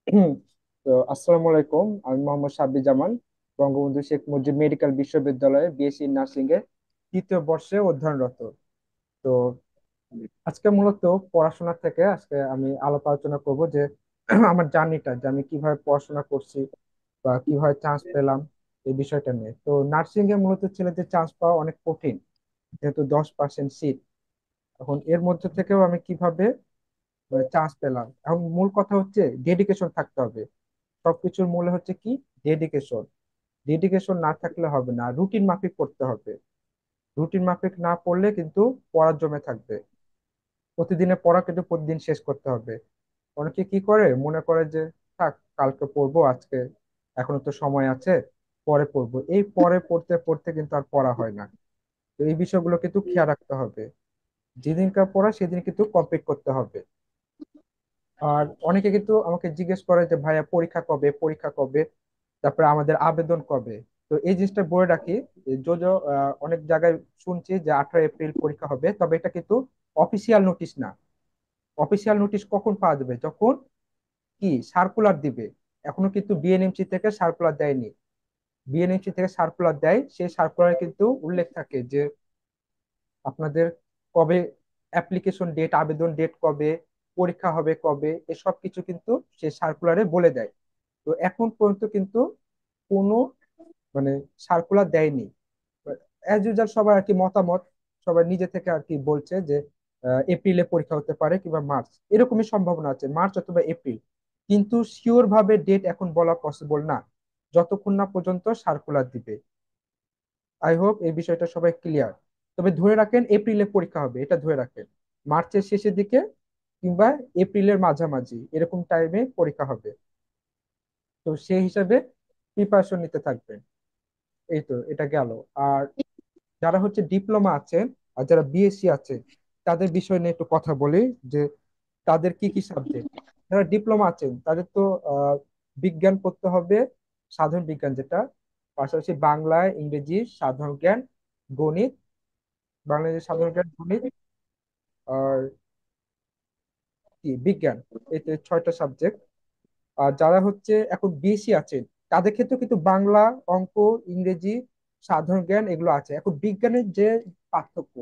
তো আসসালামু আলাইকুম, আমি মোহাম্মদ সাব্বির জামান, বঙ্গবন্ধু শেখ মুজিব মেডিকেল বিশ্ববিদ্যালয়ে বিএসসি নার্সিং এর তৃতীয় বর্ষে অধ্যয়নরত। তো আজকে মূলত পড়াশোনা থেকে আজকে আমি আলাপ আলোচনা করব যে আমার জার্নিটা, যে আমি কিভাবে পড়াশোনা করছি বা কিভাবে চান্স পেলাম এই বিষয়টা নিয়ে। তো নার্সিং এ মূলত ছেলেদের চান্স পাওয়া অনেক কঠিন, যেহেতু 10% সিট। এখন এর মধ্যে থেকেও আমি কিভাবে চান্স পেলাম, এখন মূল কথা হচ্ছে ডেডিকেশন থাকতে হবে। সবকিছুর মূলে হচ্ছে কি? ডেডিকেশন। ডেডিকেশন না থাকলে হবে না, রুটিন মাফিক করতে হবে। রুটিন মাফিক না পড়লে কিন্তু পড়ার জমে থাকবে। প্রতিদিনের পড়া কিন্তু প্রতিদিন শেষ করতে হবে। অনেকে কি করে, মনে করে যে থাক, কালকে পড়বো, আজকে এখনো তো সময় আছে, পরে পড়বো। এই পরে পড়তে পড়তে কিন্তু আর পড়া হয় না। তো এই বিষয়গুলো কিন্তু খেয়াল রাখতে হবে। যেদিনকার পড়া সেদিন কিন্তু কমপ্লিট করতে হবে। আর অনেকে কিন্তু আমাকে জিজ্ঞেস করে যে ভাইয়া পরীক্ষা কবে, পরীক্ষা কবে, তারপরে আমাদের আবেদন কবে। তো এই জিনিসটা বলে রাখি, যদিও অনেক জায়গায় শুনছি যে 18 এপ্রিল পরীক্ষা হবে, তবে এটা কিন্তু অফিসিয়াল নোটিশ না। অফিসিয়াল নোটিশ কখন পাওয়া যাবে? যখন কি সার্কুলার দিবে। এখনো কিন্তু বিএনএমসি থেকে সার্কুলার দেয়নি। বিএনএমসি থেকে সার্কুলার দেয়, সেই সার্কুলারে কিন্তু উল্লেখ থাকে যে আপনাদের কবে অ্যাপ্লিকেশন ডেট, আবেদন ডেট কবে, পরীক্ষা হবে কবে, এসব কিছু কিন্তু সে সার্কুলারে বলে দেয়। তো এখন পর্যন্ত কিন্তু কোনো মানে সার্কুলার দেয়নি। অ্যাজ ইউজাল সবার আর কি মতামত, সবাই নিজে থেকে আর কি বলছে যে এপ্রিলে পরীক্ষা হতে পারে কিংবা মার্চ, এরকমই সম্ভাবনা আছে, মার্চ অথবা এপ্রিল। কিন্তু শিওর ভাবে ডেট এখন বলা পসিবল না, যতক্ষণ না পর্যন্ত সার্কুলার দিবে। আই হোপ এই বিষয়টা সবাই ক্লিয়ার। তবে ধরে রাখেন এপ্রিলে পরীক্ষা হবে, এটা ধরে রাখেন। মার্চের শেষের দিকে কিংবা এপ্রিলের মাঝামাঝি এরকম টাইমে পরীক্ষা হবে। তো সেই হিসাবে প্রিপারেশন নিতে থাকবেন। এই তো, এটা গেল। আর যারা হচ্ছে ডিপ্লোমা আছেন আর যারা বিএসসি আছে, তাদের বিষয় নিয়ে একটু কথা বলি যে তাদের কি কি সাবজেক্ট। যারা ডিপ্লোমা আছেন তাদের তো আহ, বিজ্ঞান পড়তে হবে, সাধারণ বিজ্ঞান যেটা, পাশাপাশি বাংলা, ইংরেজি, সাধারণ জ্ঞান, গণিত, বাংলা, ইংরেজি, সাধারণ জ্ঞান, গণিত, আর কি বিজ্ঞান। এই তো 6টা সাবজেক্ট। আর যারা হচ্ছে এখন বিএসসি আছেন, তাদের ক্ষেত্রে কিন্তু বাংলা, অঙ্ক, ইংরেজি, সাধারণ জ্ঞান এগুলো আছে। এখন বিজ্ঞানের যে পার্থক্য,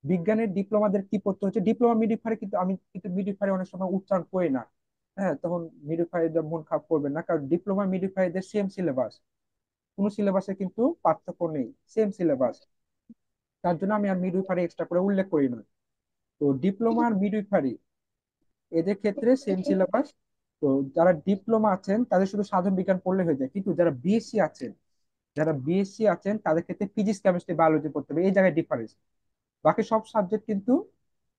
বিজ্ঞানের ডিপ্লোমাদের কি পড়তে হচ্ছে, ডিপ্লোমা মিডিফারে কিন্তু আমি কিন্তু মিডিফারে অনেক সময় উচ্চারণ করি না। হ্যাঁ, তখন মিডিফাইদের মন খারাপ করবেন না, কারণ ডিপ্লোমা মিডিফাইদের সেম সিলেবাস, কোনো সিলেবাসে কিন্তু পার্থক্য নেই, সেম সিলেবাস। তার জন্য আমি আর মিডিফারে এক্সট্রা করে উল্লেখ করি না। তো ডিপ্লোমা আর মিডওয়াইফারি এদের ক্ষেত্রে সেম সিলেবাস। তো যারা ডিপ্লোমা আছেন তাদের শুধু সাধারণ বিজ্ঞান পড়লে হয়ে যায়, কিন্তু যারা বিএসসি আছেন, তাদের ক্ষেত্রে ফিজিক্স, কেমিস্ট্রি, বায়োলজি পড়তে হবে, এই জায়গায় ডিফারেন্স। বাকি সব সাবজেক্ট কিন্তু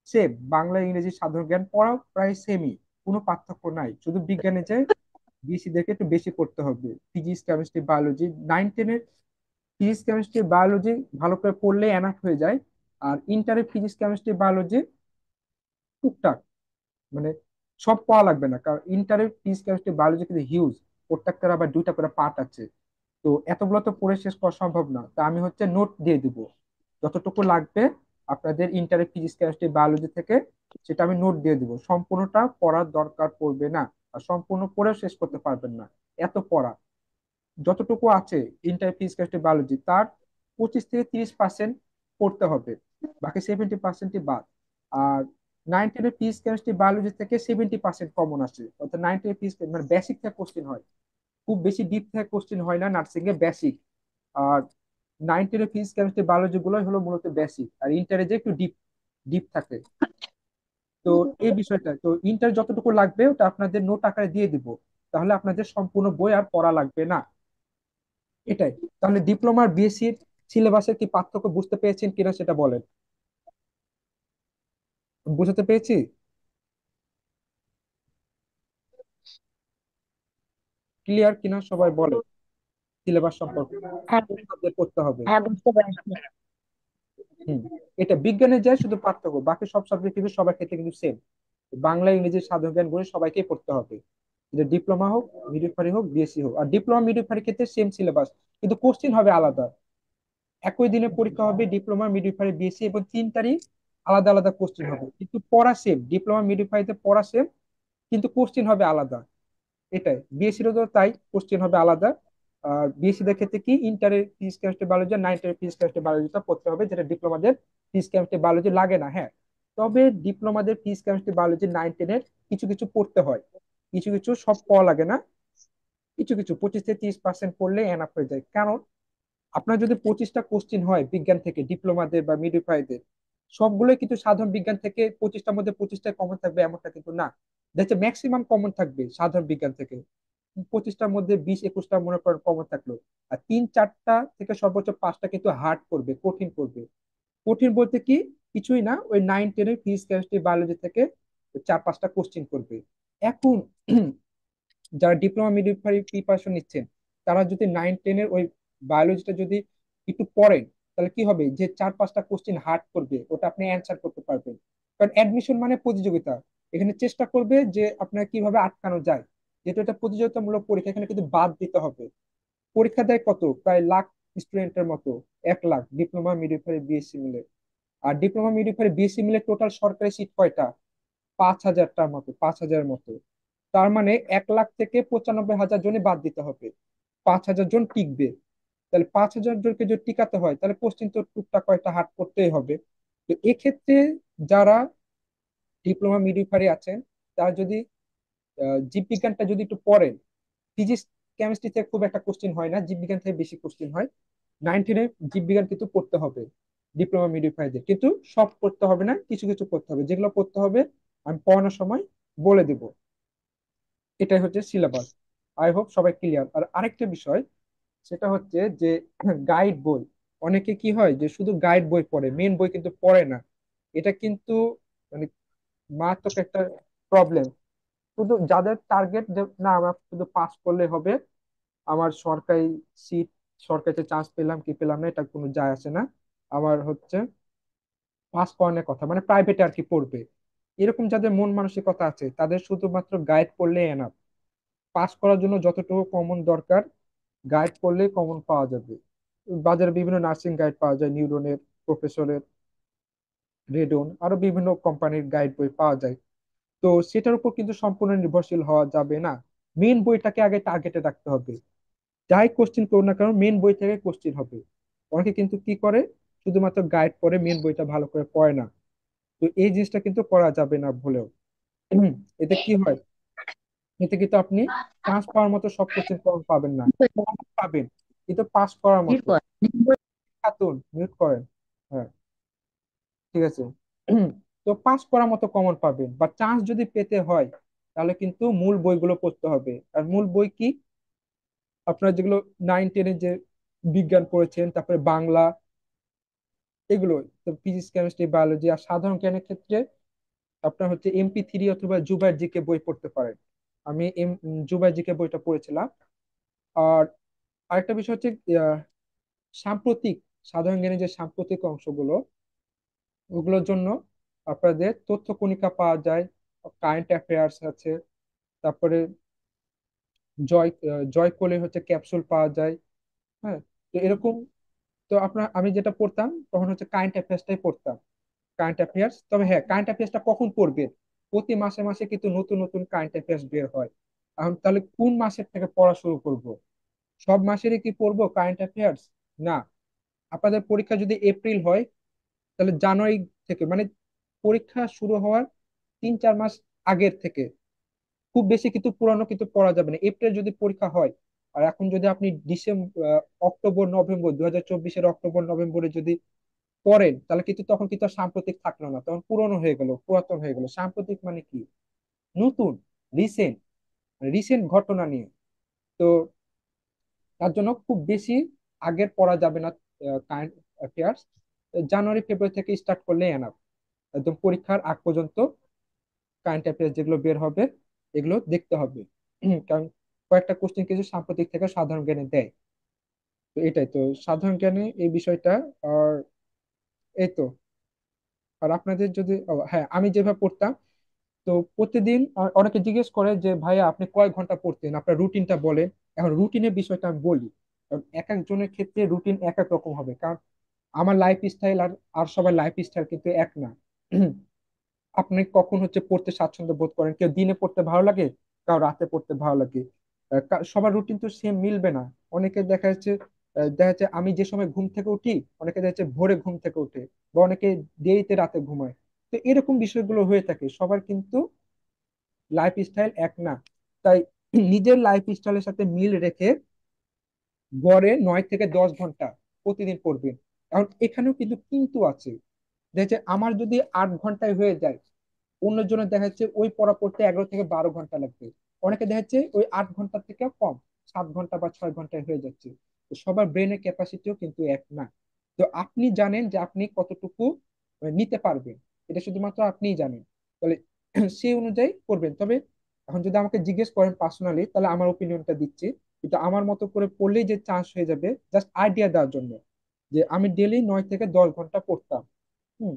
সেম, বাংলা, ইংরেজি, সাধারণ জ্ঞান পড়া প্রায় সেমই, কোনো পার্থক্য নাই। শুধু বিজ্ঞানে যে বিএসসি দেখে একটু বেশি পড়তে হবে, ফিজিক্স, কেমিস্ট্রি, বায়োলজি। 9-10-এর ফিজিক্স, কেমিস্ট্রি, বায়োলজি ভালো করে পড়লে এনাফ হয়ে যায়। আর ইন্টারের ফিজিক্স, কেমিস্ট্রি, বায়োলজি টুকটাক, মানে সব পড়া লাগবে না, কারণ ইন্টারের ফিজিক্স, কেমিস্ট্রি, বায়োলজি কিন্তু হিউজ। প্রত্যেকটার আবার 2টা করে পার্ট আছে। তো এতগুলো তো পড়ে শেষ করা সম্ভব না, তা আমি হচ্ছে নোট দিয়ে দিব যতটুকু লাগবে আপনাদের ইন্টারের ফিজিক্স, কেমিস্ট্রি, বায়োলজি থেকে। সেটা আমি নোট দিয়ে দিব, সম্পূর্ণটা পড়ার দরকার পড়বে না। আর সম্পূর্ণ পড়েও শেষ করতে পারবেন না, এত পড়া। যতটুকু আছে ইন্টার ফিজিক্স, কেমিস্ট্রি, বায়োলজি, তার 25 থেকে 30% পড়তে হবে, বাকি 70%ই বাদ। আর 9-10-এর ফিজিক্স, কেমিস্ট্রি, বায়োলজি থেকে 70% কমন আসে, অর্থাৎ 9-10 ফিজিক্স মানে বেসিক থেকে কোশ্চেন হয়, খুব বেশি ডিপ থেকে কোশ্চেন হয় না নার্সিং এ, বেসিক। আর 9-10-এর ফিজিক্স, কেমিস্ট্রি, বায়োলজি গুলোই হলো মূলত বেসিক, আর ইন্টারে যে একটু ডিপ ডিপ থাকে। তো এই বিষয়টা, তো ইন্টার যতটুকু লাগবে ওটা আপনাদের নোট আকারে দিয়ে দিব, তাহলে আপনাদের সম্পূর্ণ বই আর পড়া লাগবে না। এটাই। তাহলে ডিপ্লোমার বিএসসির সিলেবাসের কি পার্থক্য বুঝতে পেরেছেন কিনা সেটা বলেন। বুঝতে পেরেছি? ক্লিয়ার কিনা সবাই বলে সিলেবাস সম্পর্কে, হ্যাঁ কোন সাবজেক্ট করতে হবে। হ্যাঁ, বুঝতে পেরেছি। হুম। এটা বিজ্ঞানের যায় শুধু পার্থক্য, বাকি সব সাবজেক্ট কিন্তু সবার ক্ষেত্রে কিন্তু সেম। বাংলা, ইংরেজি, সাধারণ জ্ঞান বই সবাইকেই পড়তে হবে, যে ডিপ্লোমা হোক, মিডিওফারি হোক, বিএসসি হোক। আর ডিপ্লোমা মিডিওফারির ক্ষেত্রে সেম সিলেবাস, কিন্তু কোশ্চিন হবে আলাদা। একই দিনে পরীক্ষা হবে ডিপ্লোমা, মিডিওফারি, বিএসসি, এবং 3টারই আলাদা আলাদা কোশ্চিন হবে, কিন্তু পড়া সেম। ডিপ্লোমা মিডিওফারিতে পড়া সেম, কিন্তু কোশ্চিন হবে আলাদা। এটাই বিএসসিরও তো তাই, কোশ্চেন হবে আলাদা। আর বিএসসি দের ক্ষেত্রে কি, ইন্টারের ফিজিক্স কেমিস্ট্রি বায়োলজি, নাইনটার ফিজিক্স কেমিস্ট্রি বায়োলজিটা পড়তে হবে, যেটা ডিপ্লোমাদের ফিজিক্স কেমিস্ট্রি বায়োলজি লাগে না। হ্যাঁ, তবে ডিপ্লোমাদের ফিজিক্স কেমিস্ট্রি বায়োলজি 9-10-এর কিছু কিছু পড়তে হয়, কিছু কিছু, সব পড়া লাগে না, কিছু কিছু 25 থেকে 30% পড়লে এনাফ হয়ে যায়। কারণ আপনার যদি 25টা কোশ্চিন হয় বিজ্ঞান থেকে ডিপ্লোমাদের বা মিডিফাইদের, সবগুলোই কিন্তু সাধারণ বিজ্ঞান থেকে 25টার মধ্যে 25টা কমন থাকবে এমনটা কিন্তু না। দেখছে ম্যাক্সিমাম কমন থাকবে সাধারণ বিজ্ঞান থেকে, 25টার মধ্যে 20-21টা মনে করেন কমন থাকলো। আর 3-4টা থেকে সর্বোচ্চ 5টা কিন্তু হার্ড করবে, কঠিন করবে। কঠিন বলতে কি, কিছুই না, ওই 9-10-এর ফিজিক্স কেমিস্ট্রি বায়োলজি থেকে 4-5টা কোশ্চিন করবে। এখন যারা ডিপ্লোমা মিডিফারি প্রিপারেশন নিচ্ছেন, তারা যদি 9-10-এর ওই বায়োলজিটা যদি একটু পড়েন, তাহলে কি হবে, যে 4-5টা কোশ্চিন হার্ড করবে ওটা আপনি অ্যান্সার করতে পারবেন। কারণ অ্যাডমিশন মানে প্রতিযোগিতা, এখানে চেষ্টা করবে যে আপনার কিভাবে আটকানো যায়। যেহেতু এটা প্রতিযোগিতামূলক পরীক্ষা, এখানে কিন্তু বাদ দিতে হবে। পরীক্ষা দেয় কত, প্রায় লাখ স্টুডেন্টের মতো, 1 লাখ ডিপ্লোমা মিডিফারি বিএসসি মিলে। আর ডিপ্লোমা মিডিফারি বিএসসি মিলে টোটাল সরকারি সিট কয়টা, 5,000টার মতো, 5,000 মতো। তার মানে 1 লাখ থেকে 95,000 জনই বাদ দিতে হবে, 5,000 জন টিকবে। তাহলে 5,000 জনকে যদি টিকাতে হয়, তাহলে কোশ্চিন তো টুকটাক কয়েকটা হাট করতেই হবে। তো এক্ষেত্রে যারা ডিপ্লোমা মিডিফারি আছেন, তারা যদি জীববিজ্ঞানটা যদি একটু পড়েন, ফিজিক্স কেমিস্ট্রি থেকে খুব একটা কোশ্চিন হয় না, জীববিজ্ঞান থেকে বেশি কোশ্চিন হয়। 9-10-এ জীববিজ্ঞান কিন্তু পড়তে হবে ডিপ্লোমা মিডিফাইদের, কিন্তু সব পড়তে হবে না, কিছু কিছু পড়তে হবে। যেগুলো পড়তে হবে আমি পড়ানোর সময় বলে দেব। এটাই হচ্ছে সিলেবাস। আই হোপ সবাই ক্লিয়ার। আর আরেকটা বিষয়, সেটা হচ্ছে যে গাইড বই, অনেকে কি হয় যে শুধু গাইড বই পড়ে, মেন বই কিন্তু পড়ে না। এটা কিন্তু মানে মারাত্মক একটা প্রবলেম। শুধু যাদের টার্গেট যে না আমার শুধু পাস করলে হবে, আমার সরকারি সিট, সরকারিতে চান্স পেলাম কি পেলাম না এটা কোনো যায় আসে না, আমার হচ্ছে পাস করানোর কথা, মানে প্রাইভেটে আর কি পড়বে, এরকম যাদের মন মানসিকতা আছে, তাদের শুধুমাত্র গাইড পড়লে এনাফ। পাস করার জন্য যতটুকু কমন দরকার, গাইড পড়লেই কমন পাওয়া যাবে। বাজারে বিভিন্ন নার্সিং গাইড পাওয়া যায়, নিউরনের, প্রফেসরের, রেডন, আরো বিভিন্ন কোম্পানির গাইড বই পাওয়া যায়। তো সেটার উপর কিন্তু সম্পূর্ণ নির্ভরশীল হওয়া যাবে না। মেন বইটাকে আগে টার্গেটে রাখতে হবে। যাই কোশ্চিন করুন না কারণ মেন বই থেকে কোশ্চিন হবে। অনেকে কিন্তু কি করে, শুধুমাত্র গাইড পড়ে, মেন বইটা ভালো করে পড়ে না। তো এই জিনিসটা কিন্তু করা যাবে না ভুলেও। এতে কি হয়, এতে কিন্তু আপনি চান্স পাওয়ার মতো সব কোশ্চেন পাবেন না, পাবেন কিন্তু পাস করার মতো। খাতুন মিউট করেন। হ্যাঁ, ঠিক আছে। তো পাস করার মতো কমন পাবেন, বা চান্স যদি পেতে হয়, তাহলে কিন্তু মূল বইগুলো পড়তে হবে। আর মূল বই কি, আপনার যেগুলো 9-10-এ যে বিজ্ঞান পড়েছেন, তারপরে বাংলা, এগুলো, তো ফিজিক্স কেমিস্ট্রি বায়োলজি। আর সাধারণ জ্ঞানের ক্ষেত্রে আপনার হচ্ছে MP3 অথবা জুবাইর জিকে বই পড়তে পারেন। আমি জুবাইর জিকে বইটা পড়েছিলাম। আর আরেকটা বিষয় হচ্ছে আহ, সাম্প্রতিক, সাধারণ জ্ঞানের যে সাম্প্রতিক অংশগুলো, ওগুলোর জন্য আপনাদের তথ্য কণিকা পাওয়া যায়, কারেন্ট অ্যাফেয়ার্স আছে, তারপরে জয় কোলে হচ্ছে ক্যাপসুল পাওয়া যায়। হ্যাঁ, তো এরকম। তো আপনার আমি যেটা পড়তাম তখন হচ্ছে কারেন্ট অ্যাফেয়ার্সটাই পড়তাম, কারেন্ট অ্যাফেয়ার্স। তবে হ্যাঁ, কারেন্ট অ্যাফেয়ার্সটা কখন পড়বেন, প্রতি মাসে মাসে কিন্তু নতুন নতুন কারেন্ট অ্যাফেয়ার্স বের হয়। এখন তাহলে কোন মাসের থেকে পড়া শুরু করব, সব মাসেরই কি পড়বো কারেন্ট অ্যাফেয়ার্স? না। আপনাদের পরীক্ষা যদি এপ্রিল হয়, তাহলে জানুয়ারি থেকে, মানে পরীক্ষা শুরু হওয়ার 3-4 মাস আগের থেকে, খুব বেশি কিন্তু পুরানো কিন্তু পড়া যাবে না। এপ্রিল যদি পরীক্ষা হয়, আর এখন যদি আপনি অক্টোবর নভেম্বর 2024-এর অক্টোবর নভেম্বরে যদি পড়েন, তাহলে কিন্তু তখন কিন্তু আর সাম্প্রতিক থাকলো না, তখন পুরনো হয়ে গেল, পুরাতন হয়ে গেল। সাম্প্রতিক মানে কি, নতুন, রিসেন্ট, রিসেন্ট ঘটনা নিয়ে। তো তার জন্য খুব বেশি আগের পড়া যাবে না কারেন্ট অ্যাফেয়ার্স। জানুয়ারি ফেব্রুয়ারি থেকে স্টার্ট করলে এনাফ। একদম পরীক্ষার আগ পর্যন্ত কারেন্ট অ্যাফেয়ার্স যেগুলো বের হবে, এগুলো দেখতে হবে। কারণ কয়েকটা কোশ্চেন কিছু সাম্প্রতিক থেকে সাধারণ জ্ঞানে দেয়। তো এটাই তো সাধারণ জ্ঞানে এই বিষয়টা। আর এই তো। আর আপনাদের যদি হ্যাঁ, আমি যেভাবে পড়তাম, তো প্রতিদিন অনেকে জিজ্ঞেস করে যে ভাইয়া আপনি কয় ঘন্টা পড়তেন, আপনার রুটিনটা বলেন। এখন রুটিনের বিষয়টা আমি বলি, কারণ এক একজনের ক্ষেত্রে রুটিন এক এক রকম হবে। কারণ আমার লাইফ স্টাইল আর আর সবার লাইফ স্টাইল কিন্তু এক না। আপনি কখন হচ্ছে পড়তে স্বাচ্ছন্দ্য বোধ করেন, কেউ দিনে পড়তে ভালো লাগে, কারো রাতে পড়তে ভালো লাগে। সবার রুটিন তো সেম মিলবে না। অনেকে দেখা যাচ্ছে আমি যে সময় ঘুম থেকে উঠি, অনেকে দেখা যাচ্ছে ভোরে ঘুম থেকে উঠে, বা অনেকে দেরিতে রাতে ঘুমায়। তো এরকম বিষয়গুলো হয়ে থাকে, সবার কিন্তু লাইফ স্টাইল এক না। তাই নিজের লাইফ স্টাইলের সাথে মিল রেখে গড়ে 9 থেকে 10 ঘন্টা প্রতিদিন পড়বেন। কারণ এখানেও কিন্তু কিন্তু আছে। দেখছে আমার যদি 8 ঘন্টায় হয়ে যায়, অন্যজনের দেখা যাচ্ছে ওই পড়া পড়তে 11 থেকে 12 ঘন্টা লাগবে। অনেকে দেখা যাচ্ছে ওই 8 ঘন্টা থেকে কম, 7 ঘন্টা বা 6 ঘন্টায় হয়ে যাচ্ছে। তো সবার ব্রেনের ক্যাপাসিটিও কিন্তু এক না। তো আপনি জানেন যে আপনি কতটুকু নিতে পারবেন, এটা শুধুমাত্র আপনিই জানেন। তাহলে সেই অনুযায়ী করবেন। তবে এখন যদি আমাকে জিজ্ঞেস করেন পার্সোনালি, তাহলে আমার ওপিনিয়নটা দিচ্ছি। কিন্তু আমার মতো করে পড়লেই যে চান্স হয়ে যাবে, জাস্ট আইডিয়া দেওয়ার জন্য, যে আমি ডেলি 9 থেকে 10 ঘন্টা পড়তাম। হুম।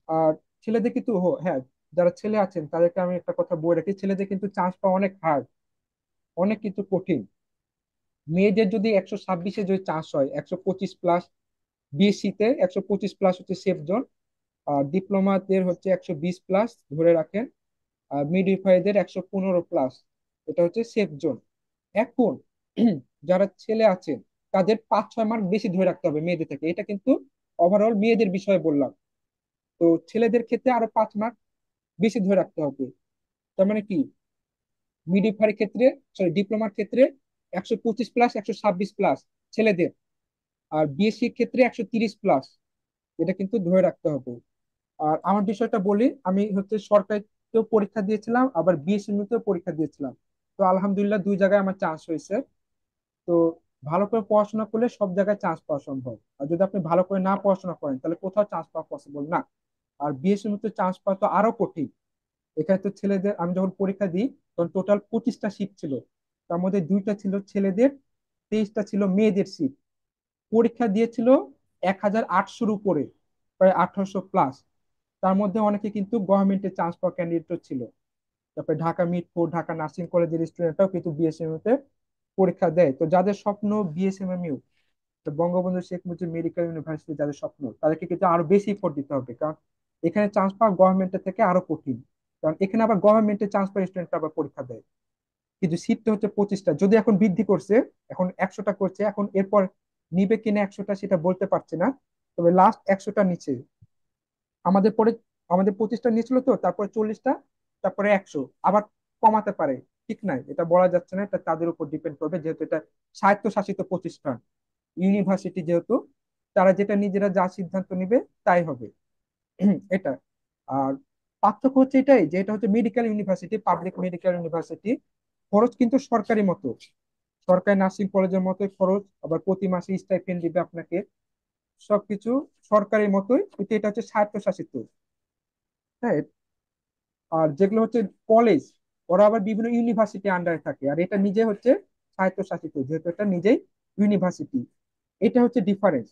আর ছেলেদের কিন্তু হ্যাঁ, যারা ছেলে আছেন তাদেরকে আমি একটা কথা বলে রাখি, ছেলেদের কিন্তু চান্স পাওয়া অনেক হার্ড, অনেক কিন্তু কঠিন। মেয়েদের যদি 126-এ যদি চান্স হয়, 125+, বিএসসি তে 125+ হচ্ছে সেফ জোন, আর ডিপ্লোমাদের হচ্ছে 120+ ধরে রাখেন, আর মিডওয়াইফাইদের 115+, এটা হচ্ছে সেফ জোন। এখন যারা ছেলে আছেন তাদের 5-6 মার্ক বেশি ধরে রাখতে হবে মেয়েদের থেকে, এটা কিন্তু ওভারঅল মেয়েদের বিষয়ে বললাম। তো ছেলেদের ক্ষেত্রে আরো 5 মার্ক বেশি ধরে রাখতে হবে। তার মানে কি, মিডিফার ক্ষেত্রে, সরি ডিপ্লোমার ক্ষেত্রে 125+, 126+ ছেলেদের, আর বিএসসি ক্ষেত্রে 130+, এটা কিন্তু ধরে রাখতে হবে। আর আমার বিষয়টা বলি, আমি হচ্ছে সরকারিতেও পরীক্ষা দিয়েছিলাম, আবার বিএসসি তেও পরীক্ষা দিয়েছিলাম। তো আলহামদুলিল্লাহ 2 জায়গায় আমার চান্স হয়েছে। তো ভালো করে পড়াশোনা করলে সব জায়গায় চান্স পাওয়া সম্ভব। আর যদি আপনি ভালো করে না পড়াশোনা করেন, তাহলে কোথাও চান্স পাওয়া পসিবল না। আর বিএসসি চান্স পাওয়া তো আরো কঠিন। এখানে তো ছেলেদের, আমি যখন পরীক্ষা দিই তখন টোটাল 25টা সিট ছিল। তার মধ্যে 2টা ছিল ছেলেদের, 23টা ছিল মেয়েদের সিট। পরীক্ষা দিয়েছিল 1800-র উপরে, প্রায় 1800+। তার মধ্যে অনেকে কিন্তু গভর্নমেন্টে চান্স পাওয়া ক্যান্ডিডেটও ছিল। তারপরে ঢাকা মিরপুর, ঢাকা নার্সিং কলেজের স্টুডেন্টরাও কিন্তু বিএসএমইউ তে পরীক্ষা দেয়। তো যাদের স্বপ্ন BSMMU, Bangabandhu Sheikh Mujib medical university যাদের স্বপ্ন, তাদেরকে কিন্তু আরো বেশি এফোর্ট দিতে হবে। কারণ এখানে চান্স পাওয়া গভর্নমেন্টের থেকে আরো কঠিন। কারণ এখানে আবার গভর্নমেন্টে চান্স পাওয়া স্টুডেন্ট আবার পরীক্ষা দেয়। কিন্তু সিটটা হচ্ছে 25টা, যদি এখন বৃদ্ধি করছে, এখন 100টা করছে, এখন এরপর নিবে কিনা 100টা সেটা বলতে পারছে না। তবে লাস্ট 100টা নিচে আমাদের পরে, আমাদের 25টা নিয়েছিল, তো তারপরে 40টা, তারপরে 100 আবার কমাতে পারে। ঠিক নাই, এটা বলা যাচ্ছে না, এটা তাদের উপর ডিপেন্ড করবে, যেহেতু এটা স্বায়ত্তশাসিত প্রতিষ্ঠান, ইউনিভার্সিটি যেহেতু, তারা যেটা নিজেরা যা সিদ্ধান্ত নিবে তাই হবে। এটা। আর পার্থক্য হচ্ছে এটাই, যে এটা হচ্ছে medical university, public medical university. খরচ কিন্তু সরকারি মতো, সরকারি নার্সিং কলেজের মতোই খরচ, আবার প্রতি মাসে স্টাইপেন্ড দিবে আপনাকে, সবকিছু সরকারি মতোই, কিন্তু এটা হচ্ছে স্বায়ত্তশাসিত। হ্যাঁ। আর যেগুলো হচ্ছে কলেজ, ওরা আবার বিভিন্ন ইউনিভার্সিটি আন্ডারে থাকে, আর এটা নিজে হচ্ছে স্বায়ত্তশাসিত, যেহেতু এটা নিজেই ইউনিভার্সিটি। এটা হচ্ছে ডিফারেন্স।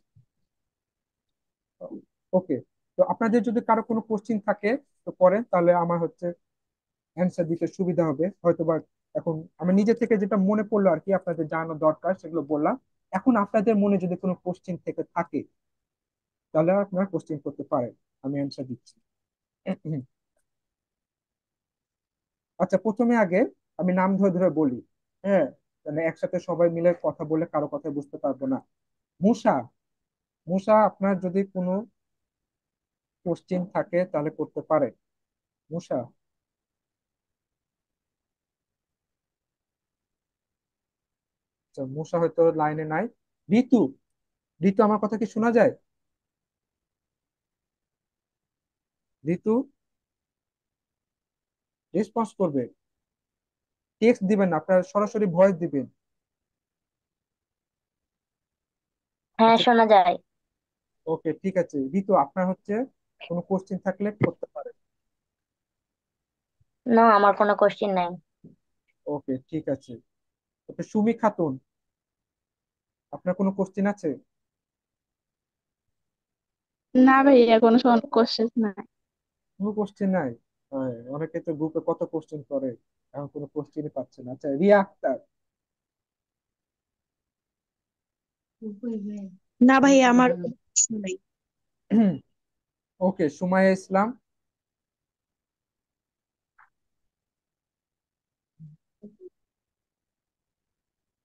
ওকে। তো আপনাদের যদি কারো কোনো কোশ্চিন থাকে তো করেন, তাহলে আমার হচ্ছে অ্যান্সার দিতে সুবিধা হবে হয়তোবা। এখন আমি নিজে থেকে যেটা মনে পড়লো আর কি আপনাদের জানানো দরকার সেগুলো বললাম। এখন আপনাদের মনে যদি কোনো কোশ্চিন থেকে থাকে, তাহলে আপনারা কোশ্চিন করতে পারেন, আমি অ্যান্সার দিচ্ছি। আচ্ছা, প্রথমে আগে আমি নাম ধরে ধরে বলি। হ্যাঁ, মানে একসাথে সবাই মিলে কথা বলে কারো কথা বুঝতে পারবো না। মুসা, মুসা আপনার যদি কোনো কোশ্চিন থাকে তাহলে করতে পারেন। মুসা। আচ্ছা, মুসা হয়তো লাইনে নাই। ঋতু, ঋতু আমার কথা কি শোনা যায়? ঋতু রেসপন্স করবে, টেক্সট দিবেন না, আপনার সরাসরি ভয়েস দিবেন। হ্যাঁ, আচ্ছা, শোনা যায়। ওকে ঠিক আছে। ঋতু আপনার হচ্ছে কোনো কোশ্চিন থাকলে করতে পারেন। না, আমার কোনো কোশ্চিন নাই। ওকে ঠিক আছে। ওকে, সুমি খাতুন, আপনার কোনো কোশ্চিন আছে? না ভাইয়া, কোনো কোশ্চেন নাই। কোনো কোশ্চেন নাই? হ্যাঁ, অনেকে তো গ্রুপে কত কোশ্চেন করে, এখন কোনো কোশ্চেনই পাচ্ছে না। আচ্ছা, রিয়া আক্তার। না ভাইয়া, আমার কিছু নাই। ওকে, সুমাইয়া ইসলাম।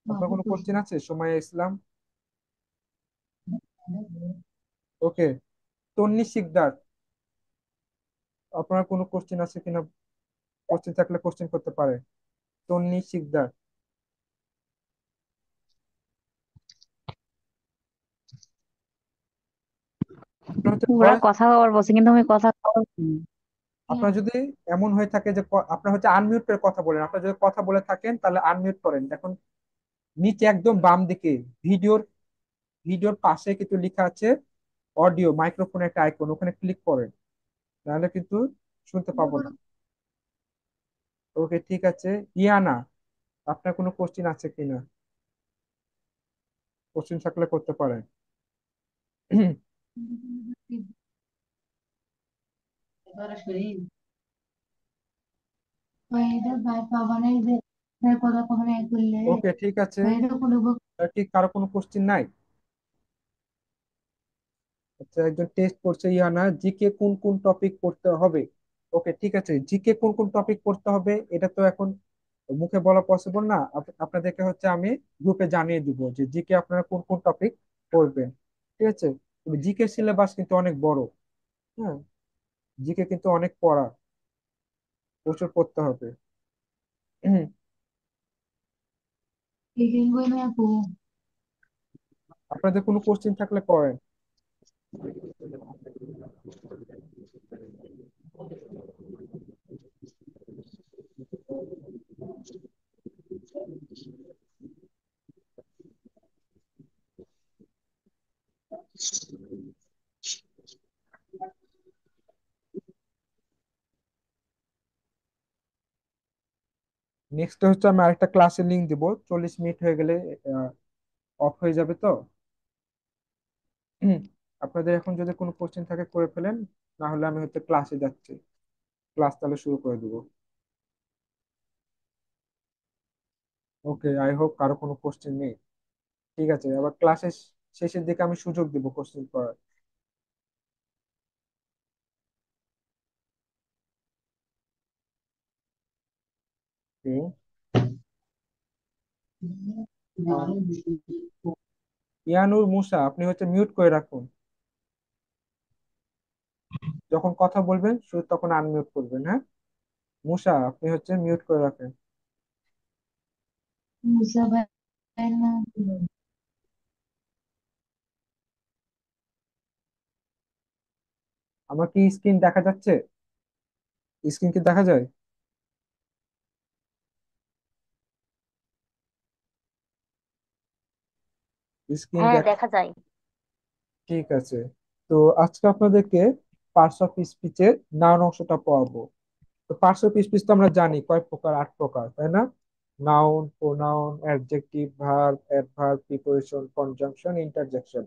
আপনার কোনো কোশ্চেন আছে? সময় ইসলাম। ওকে। তন্নি শিকদার, আপনার কোনো কোশ্চেন আছে কিনা? কোশ্চেন থাকলে কোশ্চেন করতে পারে। তন্নি শিকদার, আপনার হচ্ছে ওরা ভয়েস। কথা কবার বলছে কিন্তু আমি কথা কবার আপনার যদি এমন হয়ে থাকে যে আপনার হচ্ছে আনমিউট করে কথা বলেন, আপনার যদি কথা বলে থাকেন তাহলে আনমিউট করেন। দেখুন নিচে একদম বাম দিকে ভিডিওর ভিডিওর পাশে কিন্তু লেখা আছে অডিও, মাইক্রোফোনের একটা আইকন, ওখানে ক্লিক করেন, নাহলে কিন্তু শুনতে পাবো না। ওকে ঠিক আছে। ইয়ানা, আপনার কোনো কোশ্চিন আছে কিনা? কোশ্চিন থাকলে করতে পারেন। ওকে ঠিক আছে। আর কি কারো কোনো কোশ্চিন নাই? আচ্ছা, একজন টেস্ট করছে ইয়ানা, জিকে কোন কোন টপিক পড়তে হবে। ওকে ঠিক আছে, জিকে কোন কোন টপিক পড়তে হবে এটা তো এখন মুখে বলা পসিবল না। আপনাদেরকে হচ্ছে আমি গ্রুপে জানিয়ে দিব যে জিকে আপনারা কোন কোন টপিক পড়বেন। ঠিক আছে, জিকে সিলেবাস কিন্তু অনেক বড়। হ্যাঁ, জিকে কিন্তু অনেক পড়া, প্রচুর পড়তে হবে। আপনাদের কোনো কোশ্চিন থাকলে করেন। নেক্সট হচ্ছে আমি আরেকটা ক্লাসের লিংক দিব, 40 মিনিট হয়ে গেলে অফ হয়ে যাবে তো। আপনাদের এখন যদি কোনো কোশ্চেন থাকে করে ফেলেন, না হলে আমি হচ্ছে ক্লাসে যাচ্ছি। ক্লাস তাহলে শুরু করে দেবো। ওকে, আই হোপ কারো কোনো কোশ্চেন নেই। ঠিক আছে, আবার ক্লাসের শেষের দিকে আমি সুযোগ দিব কোশ্চেন করার। হুম। ইয়ানুর মুসা, আপনি হচ্ছে মিউট করে রাখুন। যখন কথা বলবেন শুধু তখন আনমিউট করবেন, হ্যাঁ। মুসা, আপনি হচ্ছে মিউট করে রাখেন। আমার কি স্ক্রিন দেখা যাচ্ছে? স্ক্রিন কি দেখা যায়? স্ক্রিন হ্যাঁ, দেখা। দেখা যায়। ঠিক আছে। তো আজকে আপনাদেরকে পার্টস অফ স্পিচের নাউন অংশটা পড়াবো। তো পার্টস অফ স্পিচ তো আমরা জানি কয় প্রকার, 8 প্রকার, তাই না? Noun, pronoun, adjective, verb, adverb, preposition, conjunction, interjection.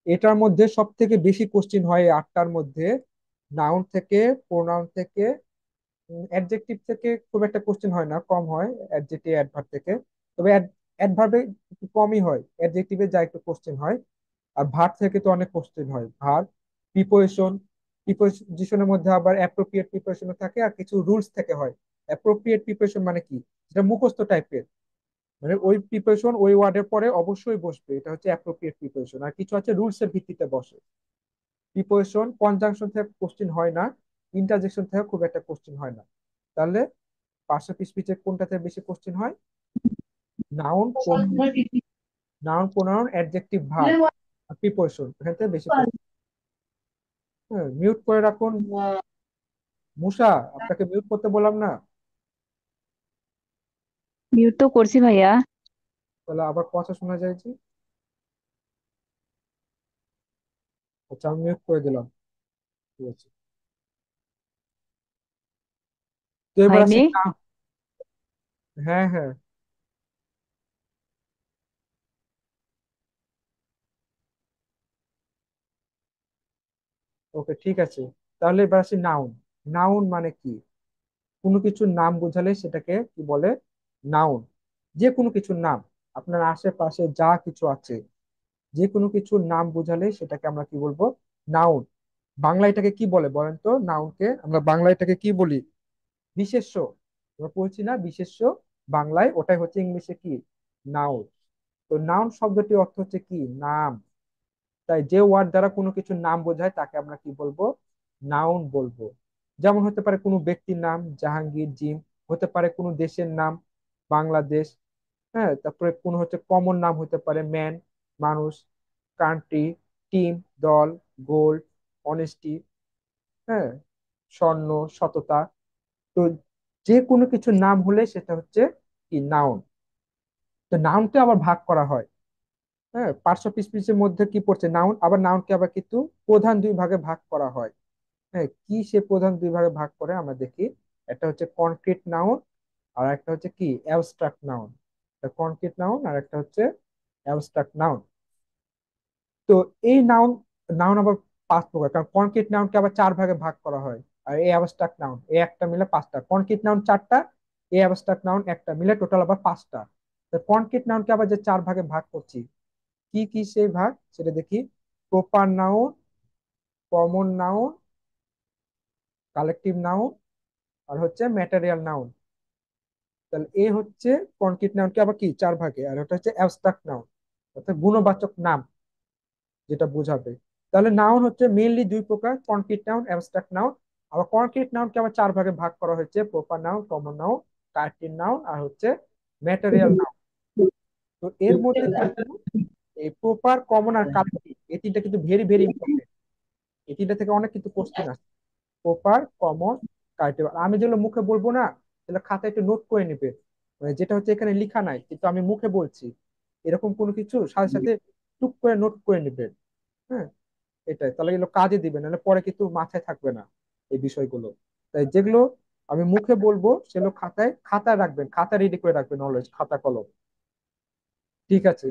এটার মধ্যে সব থেকে বেশি কোশ্চিন হয় এই 8টার মধ্যে নাউন থেকে, প্রোনাউন থেকে। অ্যাডজেক্টিভ থেকে খুব একটা কোশ্চেন হয় না, কম হয়। অ্যাডজেক্টিভ, অ্যাডভার্ব থেকে। তবে অ্যাডভার্বে একটু কমই হয়, অ্যাডজেক্টিভে যা একটু কোশ্চেন হয়। আর ভার্ব থেকে তো অনেক কোশ্চেন হয়। ভার্ব, প্রিপোজিশন, প্রিপোজিশনের মধ্যে আবার অ্যাপ্রোপ্রিয়েট প্রিপোজিশন থাকে আর কিছু রুলস থেকে হয়। অ্যাপ্রোপ্রিয়েট প্রিপোজিশন মানে কি? যেটা মুখস্থ টাইপের, মানে ওই প্রিপোজিশন ওই ওয়ার্ডের পরে অবশ্যই বসবে, এটা হচ্ছে অ্যাপ্রোপ্রিয়েট প্রিপোজিশন। আর কিছু আছে রুলস এর ভিত্তিতে বসে। প্রিপোজিশন, কনজাংশন থেকে কোশ্চেন হয় না, ইন্টারজেকশন থেকে খুব একটা কোশ্চেন হয় না। তাহলে পাঁচশো পিস পিচে কোনটাতে বেশি কোশ্চেন হয়? Noun, noun, pronoun, adjective, verb আর প্রিপোজিশন, এখান থেকে বেশি কোশ্চেন। হ্যাঁ, মিউট করে রাখুন। মুসা, আপনাকে মিউট করতে বললাম না? মিউট তো করছি ভাইয়া। তাহলে আবার কথা শোনা যায় যে? আচ্ছা, আমি মিউট করে দিলাম। ঠিক আছে। তো এবার আসি হয়নি। হ্যাঁ হ্যাঁ। ওকে ঠিক আছে, তাহলে এবার আসি নাউন। নাউন মানে কি? কোনো কিছুর নাম বোঝালে সেটাকে কি বলে? নাউন। যে কোনো কিছুর নাম, আপনার আশেপাশে যা কিছু আছে, যে কোনো কিছুর নাম বোঝালে সেটাকে আমরা কি বলবো? নাউন। বাংলা এটাকে কি বলে বলেন তো? নাউনকে আমরা বাংলা এটাকে কি বলি? বিশেষ্য। আমরা বলছি না বিশেষ্য? বাংলায় ওটাই হচ্ছে ইংলিশে কি? নাউন। তো নাউন শব্দটি অর্থ হচ্ছে কি, নাম। তাই যে ওয়ার্ড দ্বারা কোনো কিছুর নাম বোঝায় তাকে আমরা কি বলবো, নাউন বলবো। যেমন হতে পারে কোনো ব্যক্তির নাম জাহাঙ্গীর, জিম। হতে পারে কোনো দেশের নাম বাংলাদেশ। হ্যাঁ, তারপরে কোনো হচ্ছে কমন নাম হতে পারে ম্যান, মানুষ, কান্ট্রি, টিম, দল, গোল্ড, অনেস্টি, হ্যাঁ, স্বর্ণ, সততা। তো যে কোনো কিছুর নাম হলে সেটা হচ্ছে কি, নাউন। তো নাউনকে আবার ভাগ করা হয়, হ্যাঁ, পার্টস অফ স্পিচের মধ্যে কি পড়ছে, নাউন। আবার নাউনকে আবার কিন্তু প্রধান দুই ভাগে ভাগ করা হয়। হ্যাঁ, কি সে প্রধান দুই ভাগে ভাগ করে আমরা দেখি। একটা হচ্ছে কনক্রিট নাউন, আর একটা হচ্ছে কি, অ্যাবস্ট্রাক্ট নাউন। কনক্রিট নাউন আর একটা হচ্ছে অ্যাবস্ট্রাক্ট নাউন। তো এই নাউন, নাউন আবার পাঁচ প্রকার, কারণ কনক্রিট নাউনকে আবার চার ভাগে ভাগ করা হয়। আর এই অ্যাবস্ট্রাক্ট নাউন, এই একটা মিলে পাঁচটা, কনক্রিট নাউন চারটা, এই অ্যাবস্ট্রাক্ট নাউন একটা, মিলে টোটাল আবার পাঁচটা। তো কনক্রিট নাউনকে আবার যে চার ভাগে ভাগ করছি, কি কি সেই ভাগ সেটা দেখি। Proper noun, common noun, collective noun, আর হচ্ছে ম্যাটেরিয়াল নাউন। তাহলে এ হচ্ছে কনক্রিট নাউনকে আবার কি চার ভাগে, আর ওটা হচ্ছে অ্যাবস্ট্রাক্ট নাউন, অর্থাৎ গুণবাচক নাম যেটা বোঝাবে। তাহলে নাউন হচ্ছে মেইনলি দুই প্রকার, কনক্রিট নাউন, অ্যাবস্ট্রাক্ট নাউন। আবার কনক্রিট নাউনকে আবার চার ভাগে ভাগ করা হয়েছে, proper noun, common noun, collective noun, আর হচ্ছে ম্যাটেরিয়াল নাউন। তো এর মধ্যে কিন্তু এই প্রপার, কমন আর কালেকটিভ, এই তিনটা কিন্তু ভেরি ভেরি ইম্পর্টেন্ট। এই তিনটা থেকে অনেক কিন্তু কোশ্চেন আসে। Proper, common, collective. আমি যেগুলো মুখে বলবো না, সেগুলো খাতায় একটু নোট করে নিবে। মানে যেটা হচ্ছে এখানে লেখা নাই কিন্তু আমি মুখে বলছি, এরকম কোনো কিছু সাথে সাথে টুক করে নোট করে নিবে। হ্যাঁ, এটাই, তাহলে এগুলো কাজে দিবে, নাহলে পরে কিন্তু মাথায় থাকবে না এই বিষয়গুলো। তাই যেগুলো আমি মুখে বলবো সেগুলো খাতায় রাখবেন, খাতা রেডি করে রাখবেন, নলেজ খাতা কলম। ঠিক আছে,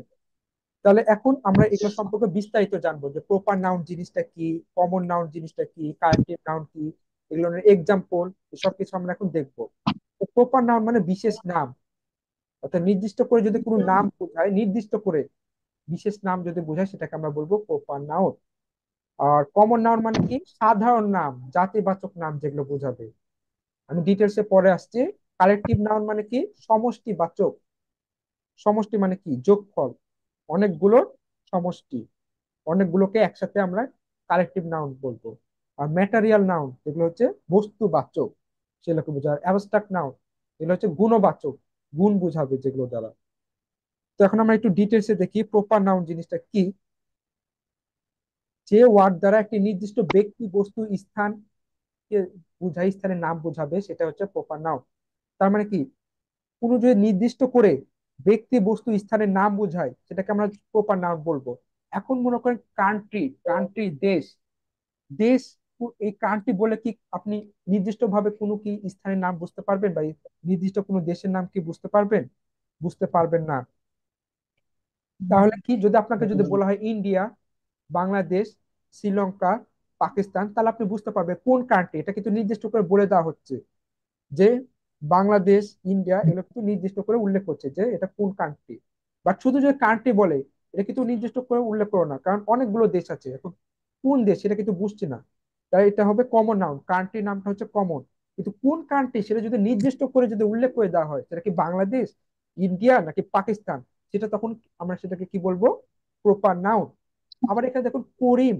তাহলে এখন আমরা এগুলো সম্পর্কে বিস্তারিত জানবো, যে প্রপার নাউন জিনিসটা কি, কমন নাউন জিনিসটা কি, কালেক্টিভ নাউন কি, এগুলোর এক্সাম্পল, সব কিছু আমরা এখন দেখবো। তো প্রপার নাউন মানে বিশেষ নাম, অর্থাৎ নির্দিষ্ট করে যদি কোনো নাম বোঝায়, নির্দিষ্ট করে বিশেষ নাম যদি বোঝায় সেটাকে আমরা বলবো প্রপার নাউন। আর কমন নাউন মানে কি, সাধারণ নাম, জাতিবাচক নাম যেগুলো বোঝাবে। আমি ডিটেলসে পরে আসছি। কালেকটিভ নাউন মানে কি, সমষ্টিবাচক। সমষ্টি মানে কি, যোগফল, অনেকগুলোর সমষ্টি, অনেকগুলোকে একসাথে আমরা কালেকটিভ নাউন বলবো। আর ম্যাটেরিয়াল নাউন যেগুলো হচ্ছে বস্তুবাচক, সেগুলোকে বোঝায়। অ্যাবস্ট্রাক্ট নাউন এগুলো হচ্ছে গুণবাচক, গুণ বোঝাবে যেগুলো দ্বারা। তো এখন আমরা একটু ডিটেলসে দেখি প্রপার নাউন জিনিসটা কি। যে ওয়ার্ড দ্বারা একটি নির্দিষ্ট ব্যক্তি, বস্তু, স্থানকে বোঝায়, স্থানের নাম বোঝাবে, সেটা হচ্ছে প্রপার নাউন। তার মানে কি, কোনো যদি নির্দিষ্ট করে ব্যক্তি, বস্তু, স্থানের নাম বোঝায় সেটাকে আমরা প্রপার নাউন বলবো। এখন মনে করেন কান্ট্রি, কান্ট্রি দেশ, দেশ, এই কান্ট্রি বলে কি আপনি নির্দিষ্ট ভাবে কোনো কি স্থানের নাম বুঝতে পারবেন, বা নির্দিষ্ট কোনো দেশের নাম কি বুঝতে পারবেন? বুঝতে পারবেন না। তাহলে কি, যদি আপনাকে যদি বলা হয় ইন্ডিয়া, বাংলাদেশ, শ্রীলঙ্কা, পাকিস্তান, তাহলে আপনি বুঝতে পারবেন কোন কান্ট্রি। এটা কিন্তু নির্দিষ্ট করে বলে দেওয়া হচ্ছে যে বাংলাদেশ, ইন্ডিয়া, এগুলো কিন্তু নির্দিষ্ট করে উল্লেখ করছে যে এটা কোন কান্ট্রি। বাট শুধু যদি কান্ট্রি বলে, এটা কিন্তু নির্দিষ্ট করে উল্লেখ করো না, কারণ অনেকগুলো দেশ আছে, এখন কোন দেশ সেটা কিন্তু বুঝছি না। তাই এটা হবে কমন নাউন, কান্ট্রি নামটা হচ্ছে কমন। কিন্তু কোন কান্ট্রি সেটা যদি নির্দিষ্ট করে যদি উল্লেখ করে দেওয়া হয়, সেটা কি বাংলাদেশ, ইন্ডিয়া নাকি পাকিস্তান, সেটা তখন আমরা সেটাকে কি বলবো, প্রপার নাউন। আবার এখানে দেখুন করিম,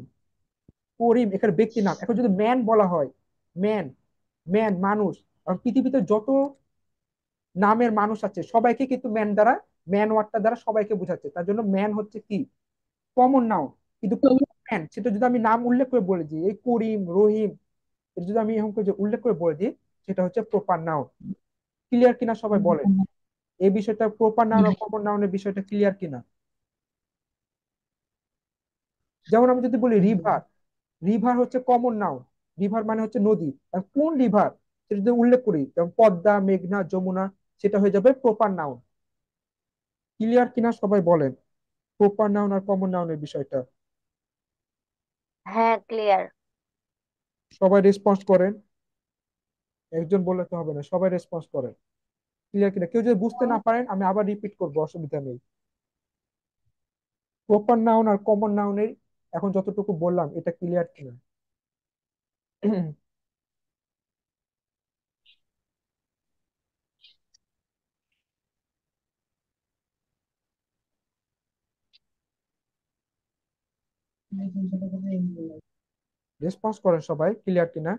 করিম এখানে ব্যক্তি নাম। এখন যদি ম্যান বলা হয়, ম্যান, ম্যান মানুষ, কারণ পৃথিবীতে যত নামের মানুষ আছে সবাইকে কিন্তু ম্যান দ্বারা, ম্যান ওয়ার্ডটা দ্বারা সবাইকে বোঝাচ্ছে, তার জন্য ম্যান হচ্ছে কি, কমন নাউন। কিন্তু ম্যান সেটা যদি আমি নাম উল্লেখ করে বলে দিই, এই করিম, রহিম, এটা যদি আমি এরকম করে যে উল্লেখ করে বলে দিই, সেটা হচ্ছে প্রপার নাউন। ক্লিয়ার কিনা সবাই বলেন, এই বিষয়টা প্রপার নাউন আর কমন নাউনের বিষয়টা ক্লিয়ার কিনা? যেমন আমি যদি বলি রিভার, রিভার হচ্ছে কমন নাউন, রিভার মানে হচ্ছে নদী। আর কোন রিভার সেটা যদি উল্লেখ করি, যেমন পদ্মা, মেঘনা, যমুনা, সেটা হয়ে যাবে প্রপার নাউন। ক্লিয়ার কিনা সবাই বলেন, প্রপার নাউন আর কমন নাউনের বিষয়টা। হ্যাঁ, ক্লিয়ার। সবাই রেসপন্স করেন, একজন বললে তো হবে না, সবাই রেসপন্স করেন। ক্লিয়ার কিনা? কেউ যদি বুঝতে না পারেন আমি আবার রিপিট করবো, অসুবিধা নেই। প্রপার নাউন আর কমন নাউনের এখন যতটুকু বললাম এটা ক্লিয়ার কিনা? রেসপন্স করেন সবাই, ক্লিয়ার কিনা?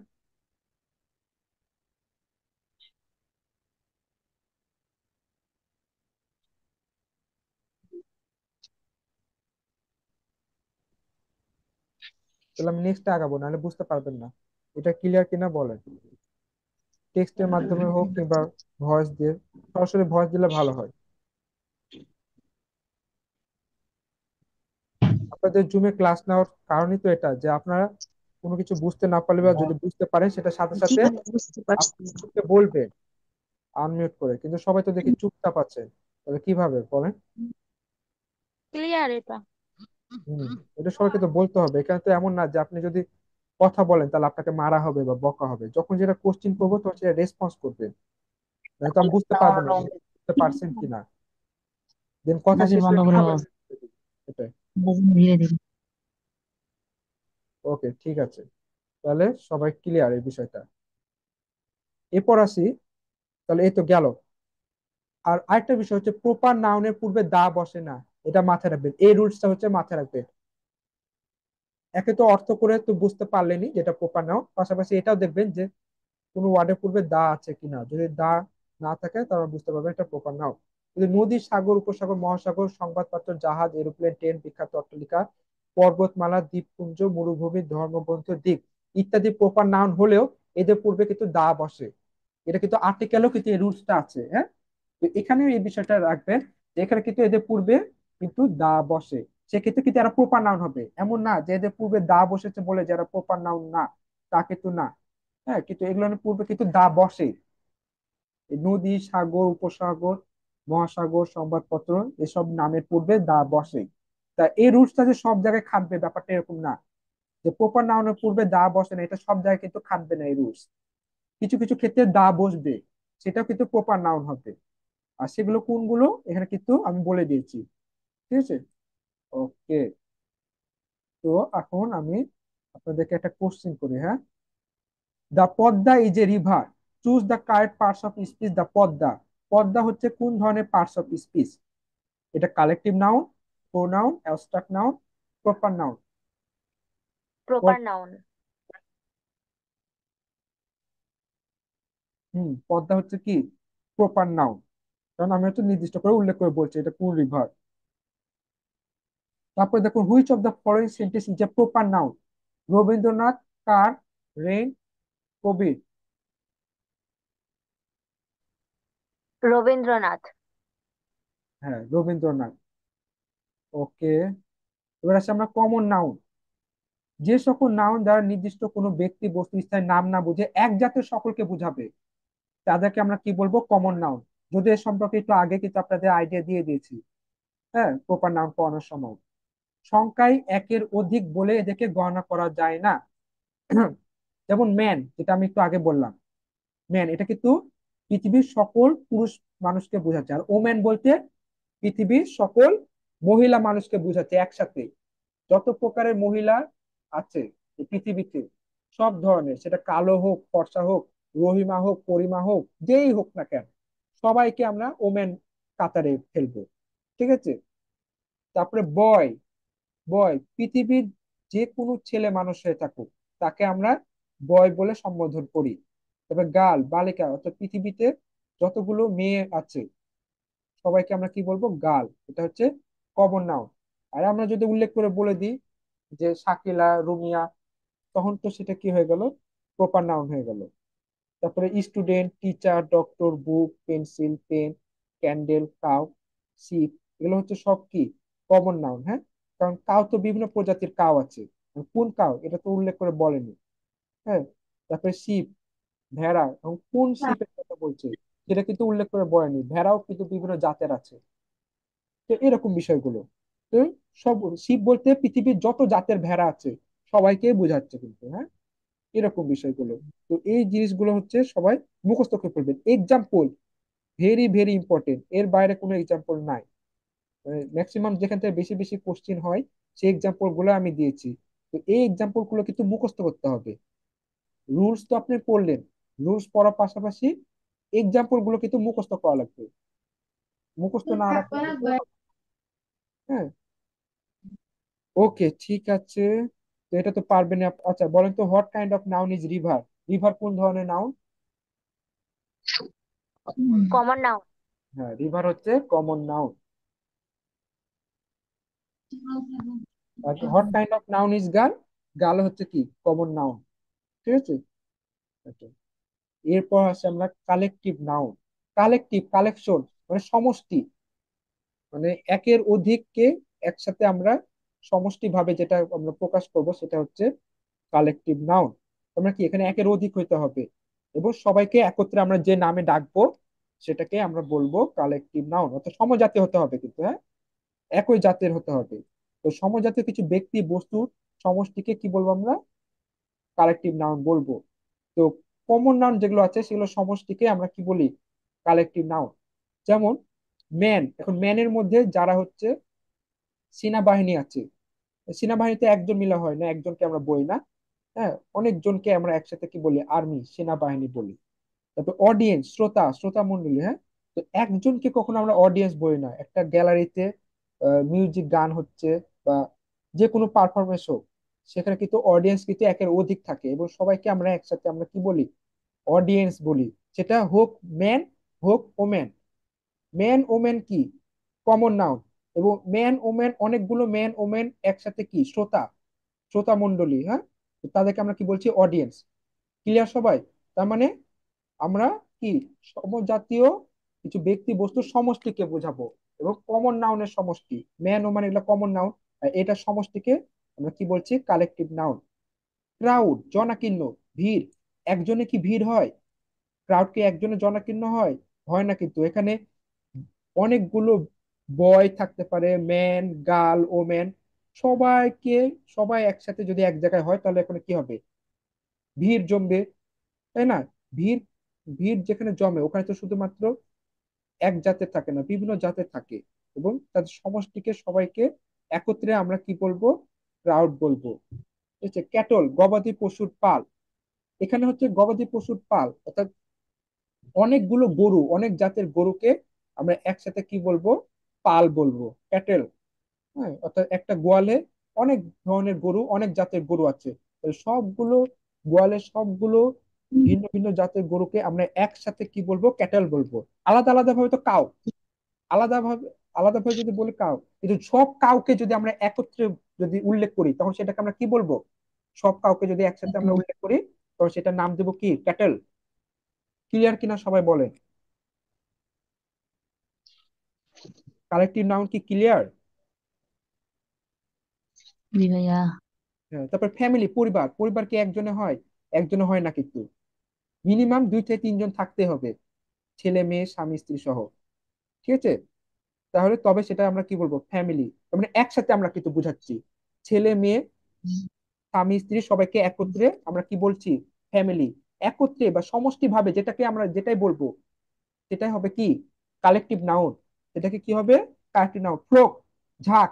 তাহলে আমি নেক্সটে আগাবো, নাহলে বুঝতে পারবেন না। এটা ক্লিয়ার কিনা বলেন, টেক্সটের মাধ্যমে হোক কিংবা ভয়েস দিয়ে। সরাসরি ভয়েস দিলে ভালো হয়। আপনাদের জুমে ক্লাস নেওয়ার কারণই তো এটা, যে আপনারা কোনো কিছু বুঝতে না পারলে বা যদি বুঝতে পারেন সেটা সাথে জি সাথে ভাইয়া বুঝতে পারছি। আপনাকে বলবেন আনমিউট করে। কিন্তু সবাই তো দেখি চুপচাপ আছে, তাহলে কিভাবে বলেন? ক্লিয়ার এটা। হম, এটা সবাইকে তো বলতে হবে। এখানে তো এমন না যে আপনি যদি কথা বলেন তাহলে আপনাকে মারা হবে বা বকা হবে। যখন যেটা কোশ্চিন করবো তখন সেটা রেসপন্স করবেন, নয়তো আমি বুঝতে পারবো না যে বুঝতে পারছেন কিনা। দেন কথা শেষ হলে কিন্তু আবার এটাই। ওকে, ঠিক আছে, তাহলে সবাই ক্লিয়ার এই বিষয়টা। এরপর আসি, তাহলে এই তো গেল। আর আরেকটা বিষয় হচ্ছে প্রপার নাউনের পূর্বে দা বসে না। এটা মাথায় রাখবেন, এই রুলসটা হচ্ছে মাথায় রাখবেন। একে তো অর্থ করে তো বুঝতে পারলেনই যেটা প্রপার নাউন, পাশাপাশি এটাও দেখবেন যে কোনো ওয়ার্ডের পূর্বে দা আছে কিনা। যদি দা না থাকে তাহলে বুঝতে পারবেন এটা প্রপার নাউন। যদি নদী, সাগর, উপসাগর, মহাসাগর, সংবাদপত্র, জাহাজ, এরোপ্লেন, ট্রেন, বিখ্যাত অট্টালিকা, পর্বতমালা, দ্বীপপুঞ্জ, মরুভূমি, ধর্মগ্রন্থ, দ্বীপ ইত্যাদি প্রপার নাউন হলেও এদের পূর্বে কিন্তু দা বসে। এটা কিন্তু আর্টিকেলও কিন্তু এই রুলসটা আছে, হ্যাঁ। তো এখানেও এই বিষয়টা রাখবেন যে এখানে কিন্তু এদের পূর্বে কিন্তু দা বসে। সেক্ষেত্রে কিন্তু এরা প্রপার নাউন হবে। এমন না যে এদের পূর্বে দা বসেছে বলে যারা প্রপার নাউন না, তা কিন্তু না। হ্যাঁ, কিন্তু এগুলোর পূর্বে কিন্তু দা বসে। এই নদী, সাগর, উপসাগর, মহাসাগর, সংবাদপত্র এসব নামের পূর্বে দা বসে। তা এই রুলসটা যে সব জায়গায় খাটবে ব্যাপারটা এরকম না, যে প্রপার নাউনের পূর্বে দা বসে না এটা সব জায়গায় কিন্তু খাটবে না এই রুলস। কিছু কিছু ক্ষেত্রে দা বসবে, সেটাও কিন্তু প্রপার নাউন হবে। আর সেগুলো কোনগুলো এখানে কিন্তু আমি বলে দিয়েছি, ঠিক আছে। ওকে, তো এখন আমি আপনাদেরকে একটা কোশ্চেন করি, হ্যাঁ। The Padma is a river, choose the correct parts of speech the Padma. Padma হচ্ছে কোন ধরনের পার্টস অফ স্পিচ? এটা collective noun, pronoun, abstract noun, proper noun? Proper noun. Padma হচ্ছে কি প্রপার নাউন, কারণ আমি হচ্ছে নির্দিষ্ট করে উল্লেখ করে বলছি এটা কোন রিভার। তারপরে দেখুন, which of the following sentence is a proper noun? Rabindranath, car, rain, Kabir? Rabindranath. হ্যাঁ, রবীন্দ্রনাথ। ওকে, এবার আসি আমরা কমন নাউন। যে সকল নাউন দ্বারা নির্দিষ্ট কোনো ব্যক্তি, বস্তু, স্থানের নাম না বুঝে এক জাতের সকলকে বোঝাবে তাদেরকে আমরা কি বলবো? Common noun. যদি এর সম্পর্কে একটু আগে কিন্তু আপনাদের আইডিয়া দিয়ে দিয়েছি, হ্যাঁ, প্রপার নাউন পড়ানোর সময়। সংখ্যায় একের অধিক বলে এদেরকে গণনা করা যায় না। যেমন ম্যান, যেটা আমি একটু আগে বললাম, ম্যান এটা কিন্তু পৃথিবীর সকল পুরুষ মানুষকে বোঝাচ্ছে। আর ওম্যান বলতে পৃথিবীর সকল মহিলা মানুষকে বোঝাচ্ছে একসাথে। যত প্রকারের মহিলা আছে এই পৃথিবীতে, সব ধরনের, সেটা কালো হোক, ফর্সা হোক, রহিমা হোক, পরিমা হোক, যেই হোক না কেন, সবাইকে আমরা ওমেন কাতারে ফেলবো, ঠিক আছে। তারপরে বয়, বয় পৃথিবীর যে কোনো ছেলে মানুষ হয়ে থাকুক তাকে আমরা বয় বলে সম্বোধন করি। তবে গার্ল, বালিকা, অর্থাৎ পৃথিবীতে যতগুলো মেয়ে আছে সবাইকে আমরা কি বলবো? গার্ল। এটা হচ্ছে কমন নাউন। আর আমরা যদি উল্লেখ করে বলে দিই যে শাকিলা, রুমিয়া, তখন তো সেটা কি হয়ে গেল? প্রপার নাউন হয়ে গেল। তারপরে student, teacher, doctor, book, pencil, pen, candle, cow, sheep, এগুলো হচ্ছে সব কি কমন নাউন, হ্যাঁ। কারণ কাউ তো বিভিন্ন প্রজাতির কাউ আছে, কোন কাউ এটা তো উল্লেখ করে বলেনি, হ্যাঁ। তারপরে শিপ, ভেড়া, এবং কোন শিপের কথা বলছে সেটা কিন্তু উল্লেখ করে বলেনি। ভেড়াও কিন্তু বিভিন্ন জাতের আছে। তো এরকম বিষয়গুলো, তো সব শিপ বলতে পৃথিবীর যত জাতের ভেড়া আছে সবাইকে বোঝাচ্ছে কিন্তু, হ্যাঁ, এরকম বিষয়গুলো। তো এই জিনিসগুলো হচ্ছে সবাই মুখস্থ করে ফেলবেন। এক্সাম্পল ভেরি ভেরি ইম্পর্টেন্ট, এর বাইরে কোনো এক্সাম্পল নাই। ম্যাক্সিমাম যেখান থেকে বেশি বেশি কোশ্চিন হয় সেই এক্সাম্পল গুলো আমি দিয়েছি। তো এই এক্সাম্পল গুলো কিন্তু মুখস্থ করতে হবে। রুলস তো আপনি পড়লেন, রুলস পড়ার পাশাপাশি এক্সাম্পল গুলো কিন্তু মুখস্থ করা লাগবে। মুখস্থ না রাখলে কিন্তু, হ্যাঁ, ওকে, ঠিক আছে। তো এটা তো পারবেন না আচ্ছা বলেন তো, what kind of noun is river? River কোন ধরনের নাউন? Common noun. হ্যাঁ, রিভার হচ্ছে common noun. What kind of noun is girl? Girl হচ্ছে কি কমন নাউন। ঠিক আছে। Okay. এরপর আসে আমরা কালেকটিভ নাউন। কালেকটিভ, কালেকশন মানে সমষ্টি, মানে একের অধিককে একসাথে আমরা সমষ্টি ভাবে যেটা আমরা প্রকাশ করব সেটা হচ্ছে কালেকটিভ নাউন। আমরা কি এখানে একের অধিক হইতে হবে এবং সবাইকে একত্রে আমরা যে নামে ডাকবো সেটাকে আমরা বলবো কালেকটিভ নাউন। অর্থাৎ সমজাতীয় হতে হবে কিন্তু, হ্যাঁ, একই জাতের হতে হবে। তো সমজাতীয় কিছু ব্যক্তি বস্তু সমষ্টিকে কি বলবো আমরা? কালেকটিভ নাউন বলবো। তো কমন নাউন যেগুলো আছে সেগুলো সমষ্টিকে আমরা কি বলি? Collective noun. যেমন ম্যান, এখন ম্যানের মধ্যে যারা হচ্ছে সেনাবাহিনী আছে, সেনাবাহিনীতে একজন মিলে হয় না, একজনকে আমরা বলি না, হ্যাঁ, অনেকজনকে আমরা একসাথে কি বলি? আর্মি, সেনাবাহিনী বলি। তারপর অডিয়েন্স, শ্রোতা, শ্রোতা মন্ডলী, হ্যাঁ। তো একজনকে কখনো আমরা অডিয়েন্স বলি না। একটা গ্যালারিতে মিউজিক গান হচ্ছে বা যে কোনো পারফরমেন্স হোক, সেখানে কিন্তু অডিয়েন্স কিন্তু একের অধিক থাকে এবং সবাইকে আমরা একসাথে আমরা কি বলি? অডিয়েন্স বলি। সেটা হোক ম্যান, হোক ওমেন। ম্যান ওমেন কি কমন নাউন, এবং ম্যান ওমেন, অনেকগুলো ম্যান ওমেন একসাথে কি? শ্রোতা, শ্রোতা মন্ডলী, হ্যাঁ। তো তাদেরকে আমরা কি বলছি? অডিয়েন্স। ক্লিয়ার সবাই? তার মানে আমরা কি সমজাতীয় কিছু ব্যক্তি বস্তুর সমষ্টিকে বোঝাবো এবং কমন নাউনের সমষ্টি, ম্যান ওম্যান এগুলো কমন নাউন, এটা সমষ্টিকে আমরা কি বলছি? Collective noun. ক্রাউড, জনাকীর্ণ, ভিড়। একজনে কি ভিড় হয়? ক্রাউড কি একজনে জনাকীর্ণ হয়? হয় না কিন্তু। এখানে অনেকগুলো বয় থাকতে পারে, ম্যান, গার্ল, ওম্যান, সবাইকে, সবাই একসাথে যদি এক জায়গায় হয় তাহলে এখানে কি হবে? ভিড় জমবে, তাই না? ভিড়, ভিড় যেখানে জমে ওখানে তো শুধুমাত্র এক জাতের থাকে না, বিভিন্ন জাতের থাকে এবং তাদের সমষ্টিকে সবাইকে একত্রে আমরা কি বলবো? ক্রাউড বলবো। ঠিক আছে। ক্যাটল, গবাদি পশুর পাল। এখানে হচ্ছে গবাদি পশুর পাল, অর্থাৎ অনেকগুলো গরু, অনেক জাতের গরুকে আমরা একসাথে কি বলবো? পাল বলবো, ক্যাটেল। হ্যাঁ, অর্থাৎ একটা গোয়ালে অনেক ধরনের গরু, অনেক জাতের গরু আছে। তো সবগুলো গোয়ালে সবগুলো ভিন্ন ভিন্ন জাতের গরুকে আমরা একসাথে কি বলবো? ক্যাটেল বলবো। আলাদা আলাদা ভাবে তো কাউ, আলাদা ভাবে, আলাদা ভাবে যদি বলি কাউ, কিন্তু সব কাউকে যদি আমরা একত্রে যদি উল্লেখ করি তখন সেটাকে আমরা কি বলবো? সব কাউকে যদি একসাথে আমরা উল্লেখ করি তখন সেটার নাম দেবো কি? ক্যাটেল। ক্লিয়ার কিনা সবাই বলেন? কালেকটিভ নাউন কি ক্লিয়ার? জি ভাইয়া। হ্যাঁ, তারপর ফ্যামিলি, পরিবার। পরিবার কি একজনে হয়? একজনে হয় না কিন্তু, মিনিমাম 2 থেকে 3 জন থাকতে হবে, ছেলে মেয়ে স্বামী স্ত্রী সহ। ঠিক আছে। তাহলে তবে সেটা আমরা কি বলবো? ফ্যামিলি। তার মানে একসাথে আমরা কিন্তু বুঝাচ্ছি, ছেলে মেয়ে স্বামী স্ত্রী সবাইকে একত্রে আমরা কি বলছি? ফ্যামিলি। একত্রে বা সমষ্টি ভাবে যেটাকে আমরা যেটাই বলবো সেটাই হবে কি? Collective noun. এটাকে কি হবে? Collective noun. ফ্লোক, ঝাঁক।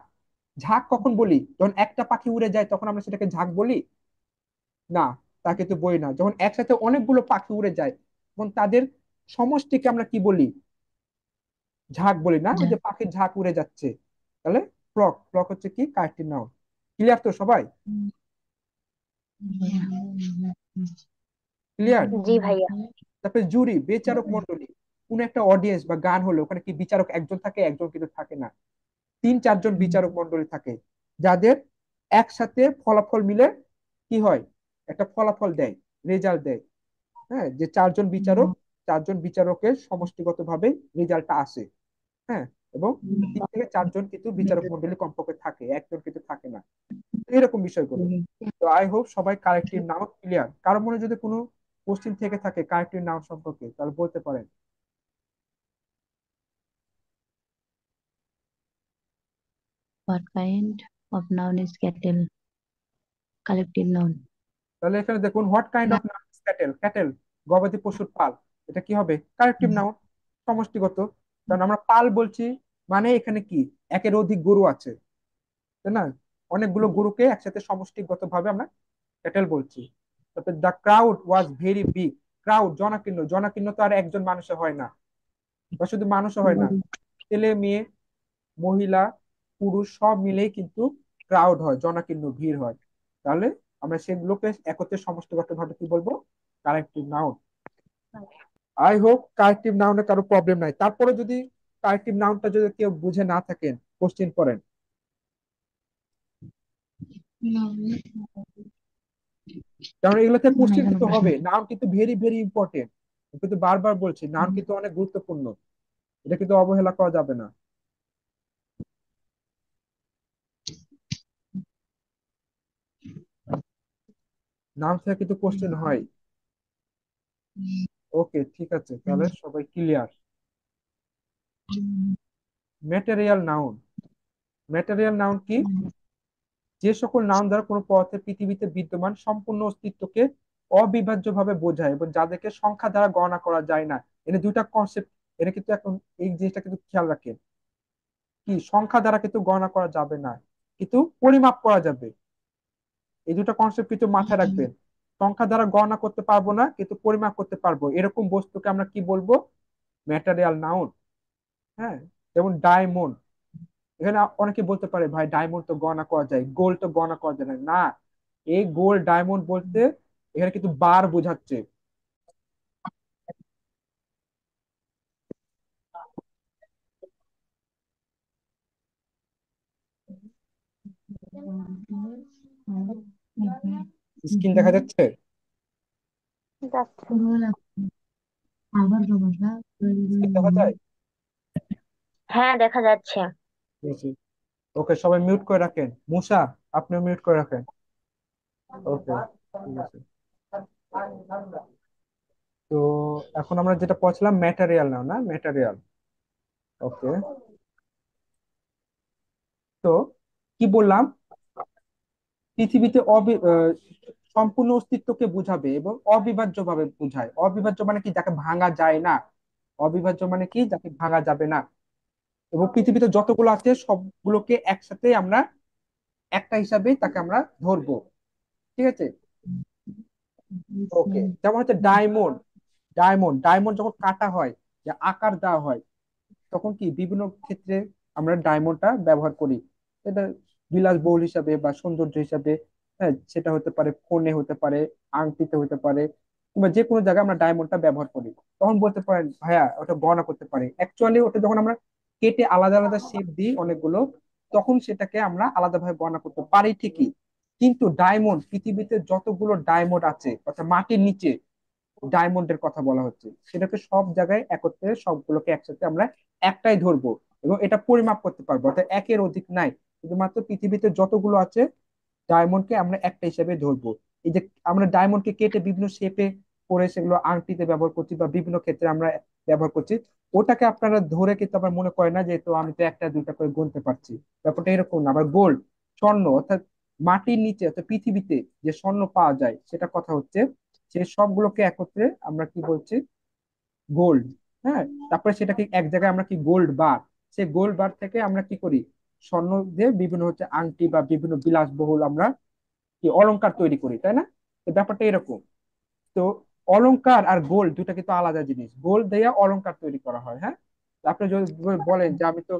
ঝাঁক কখন বলি? যখন একটা পাখি উড়ে যায় তখন আমরা সেটাকে ঝাঁক বলি না, তাকে তো বলি না। যখন একসাথে অনেকগুলো পাখি উড়ে যায় তখন তাদের সমষ্টিকে আমরা কি বলি? ঝাঁক বলি না, ওই যে পাখির ঝাঁক উড়ে যাচ্ছে। তাহলে ফ্লক, ফ্লক হচ্ছে কি? Collective noun. ক্লিয়ার তো সবাই? ক্লিয়ার? জি ভাইয়া। তারপরে জুরি, বিচারক মন্ডলী। কোন একটা অডিয়েন্স বা গান হলো ওখানে কি বিচারক একজন থাকে? একজন কিন্তু থাকে না, 3-4 জন বিচারক মন্ডলী থাকে, যাদের একসাথে ফলাফল মিলে কি হয়? একটা ফলাফল দেয়, রেজাল্ট দেয়। হ্যাঁ, যে 4 জন বিচারক, 4 জন বিচারকের সমষ্টিগতভাবে রেজাল্টটা আসে। হ্যাঁ, এবং 3 থেকে 4 জন কিন্তু বিচারক মন্ডলী কমপক্ষে থাকে, একজন কিন্তু থাকে না। এরকম বিষয়গুলো। তো আই হোপ সবাই কালেকটিভ নাউন ক্লিয়ার। কারো মনে যদি কোনো কোশ্চিন থেকে থাকে কালেকটিভ নাউন সম্পর্কে তাহলে বলতে পারেন। What kind of noun is cattle? Collective noun. তাহলে এখানে দেখুন, what kind of noun is cattle? Cattle গবাদি পশুর পাল। এটা কি হবে? কালেকটিভ নাউন, সমষ্টিগত। কারণ আমরা পাল বলছি মানে এখানে কি? একের অধিক গরু আছে, তাই না? অনেকগুলো গরুকে একসাথে সমষ্টিগত ভাবে আমরা ক্যাটেল বলছি। তারপর the crowd was very big. Crowd, জনাকীর্ণ। জনাকীর্ণ তো আর একজন মানুষে হয় না, বা শুধু মানুষও হয় না, ছেলে মেয়ে মহিলা পুরুষ সব মিলেই কিন্তু ক্রাউড হয়, জনাকীর্ণ ভিড় হয়, তাহলে আমরা সেগুলোকে একত্রে সমষ্টিগত ভাবে কি বলবো? Collective noun. I hope collective নাউনে কারো প্রবলেম নাই। তারপরে যদি কালেক্টিভ নাউনটা যদি কেউ বুঝে না থাকেন, কোশ্চেন করেন। কারণ এগুলোতে নাই কোশ্চেন কোনো কিন্তু প্রশ্ন। হবে, নাউন কিন্তু ভেরি ভেরি ইম্পর্টেন্ট। কিন্তু বারবার বলছি, নাউন কিন্তু অনেক গুরুত্বপূর্ণ, এটা কিন্তু অবহেলা করা যাবে না। নাউন থেকে কিন্তু কোশ্চেন হয়। ওকে, ঠিক আছে, তাহলে সবাই clear. Material noun. Material noun কি? যে সকল নাউন দ্বারা কোনো পদার্থের পৃথিবীতে বিদ্যমান সম্পূর্ণ অস্তিত্বকে অবিভাজ্যভাবে বোঝায় এবং যাদেরকে সংখ্যা দ্বারা গণনা করা যায় না। এখানে দুইটা কনসেপ্ট, এটা কিন্তু এখন এই জিনিসটা কিন্তু খেয়াল রাখেন, কি সংখ্যা দ্বারা কিন্তু গণনা করা যাবে না, কিন্তু পরিমাপ করা যাবে। এই দুটো কনসেপ্ট কিন্তু মাথায় রাখবেন। সংখ্যা দ্বারা গণনা করতে পারবো না, কিন্তু পরিমাপ করতে পারবো, এরকম বস্তুকে আমরা কি বলবো? Material noun. হ্যাঁ, যেমন ডায়মন্ড। এখানে অনেকে বলতে পারে, ভাই ডায়মন্ড তো গণনা করা যায়, গোল্ড তো গণনা করা যায় না। না, এই গোল্ড ডায়মন্ড বলতে এখানে কিন্তু বার বোঝাচ্ছে। স্ক্রিন দেখা যাচ্ছে? যাচ্ছে। আবার সমস্যা। স্ক্রিন দেখা যায়? হ্যাঁ, দেখা যাচ্ছে। ওকে, সবাই মিউট করে রাখেন। মুসা, আপনিও মিউট করে রাখেন। ওকে, ঠিক আছে। তো এখন আমরা যেটা পড়ছিলাম ম্যাটেরিয়াল নাও, না ম্যাটেরিয়াল। ওকে, তো কি বললাম? পৃথিবীতে সম্পূর্ণ অস্তিত্বকে বুঝাবে এবং অবিভাজ্য ভাবে বুঝায়। অবিভাজ্য মানে কি? যাকে ভাঙা যায় না। অবিভাজ্য মানে কি? যাকে ভাঙা যাবে না। এবং পৃথিবীতে যতগুলো আছে সবগুলোকে একসাথে আমরা একটা হিসাবে তাকে আমরা ধরবো। ঠিক আছে? ওকে, যেমন হচ্ছে ডায়মন্ড। ডায়মন্ড ডায়মন্ড যখন কাটা হয়, যে আকার দেওয়া হয়, তখন কি বিভিন্ন ক্ষেত্রে আমরা ডায়মন্ডটা ব্যবহার করি। এটা বিলাসবহুল হিসাবে বা সৌন্দর্য হিসাবে। হ্যাঁ, সেটা হতে পারে ফোনে, হতে পারে আংটিতে, হতে পারে কিংবা যে কোনো জায়গায় আমরা ডায়মন্ডটা ব্যবহার করি। তখন বলতে পারেন, ভাইয়া ওটা গণনা করতে পারি। অ্যাকচুয়ালি ওটা যখন আমরা কেটে আলাদা আলাদা শেপ দিই অনেকগুলো, তখন সেটাকে আমরা আলাদাভাবে গণনা করতে পারি ঠিকই। কিন্তু ডায়মন্ড, পৃথিবীতে যতগুলো ডায়মন্ড আছে, অর্থাৎ মাটির নিচে ডায়মন্ডের কথা বলা হচ্ছে, সেটাকে সব জায়গায় একত্রে সবগুলোকে একসাথে আমরা একটাই ধরবো এবং এটা পরিমাপ করতে পারবো, অর্থাৎ একের অধিক নাই। শুধুমাত্র পৃথিবীতে যতগুলো আছে ডায়মন্ডকে আমরা একটা হিসেবে ধরবো। এই যে আমরা ডায়মন্ডকে কেটে বিভিন্ন শেপে করে সেগুলো আংটিতে ব্যবহার করছি বা বিভিন্ন ক্ষেত্রে আমরা ব্যবহার করছি, ওটাকে আপনারা ধরে কিন্তু আবার মনে করেন না যে তো আমি তো একটা দুইটা করে গুনতে পারছি। ব্যাপারটা এরকম না। আবার গোল্ড, স্বর্ণ, অর্থাৎ মাটির নিচে অর্থাৎ পৃথিবীতে যে স্বর্ণ পাওয়া যায় সেটা কথা হচ্ছে, সে সবগুলোকে একত্রে আমরা কি বলছি? গোল্ড। হ্যাঁ, তারপরে সেটাকে এক জায়গায় আমরা কি গোল্ড বার, সেই গোল্ড বার থেকে আমরা কি করি? স্বর্ণ দিয়ে বিভিন্ন হচ্ছে আংটি বা বিভিন্ন বিলাসবহুল আমরা কি অলংকার তৈরি করি, তাই না? তো ব্যাপারটা এরকম। তো অলংকার আর গোল্ড দুটা কিন্তু আলাদা জিনিস। গোল্ড দিয়ে অলংকার তৈরি করা হয়। হ্যাঁ, আপনি যদি বলেন যে আমি তো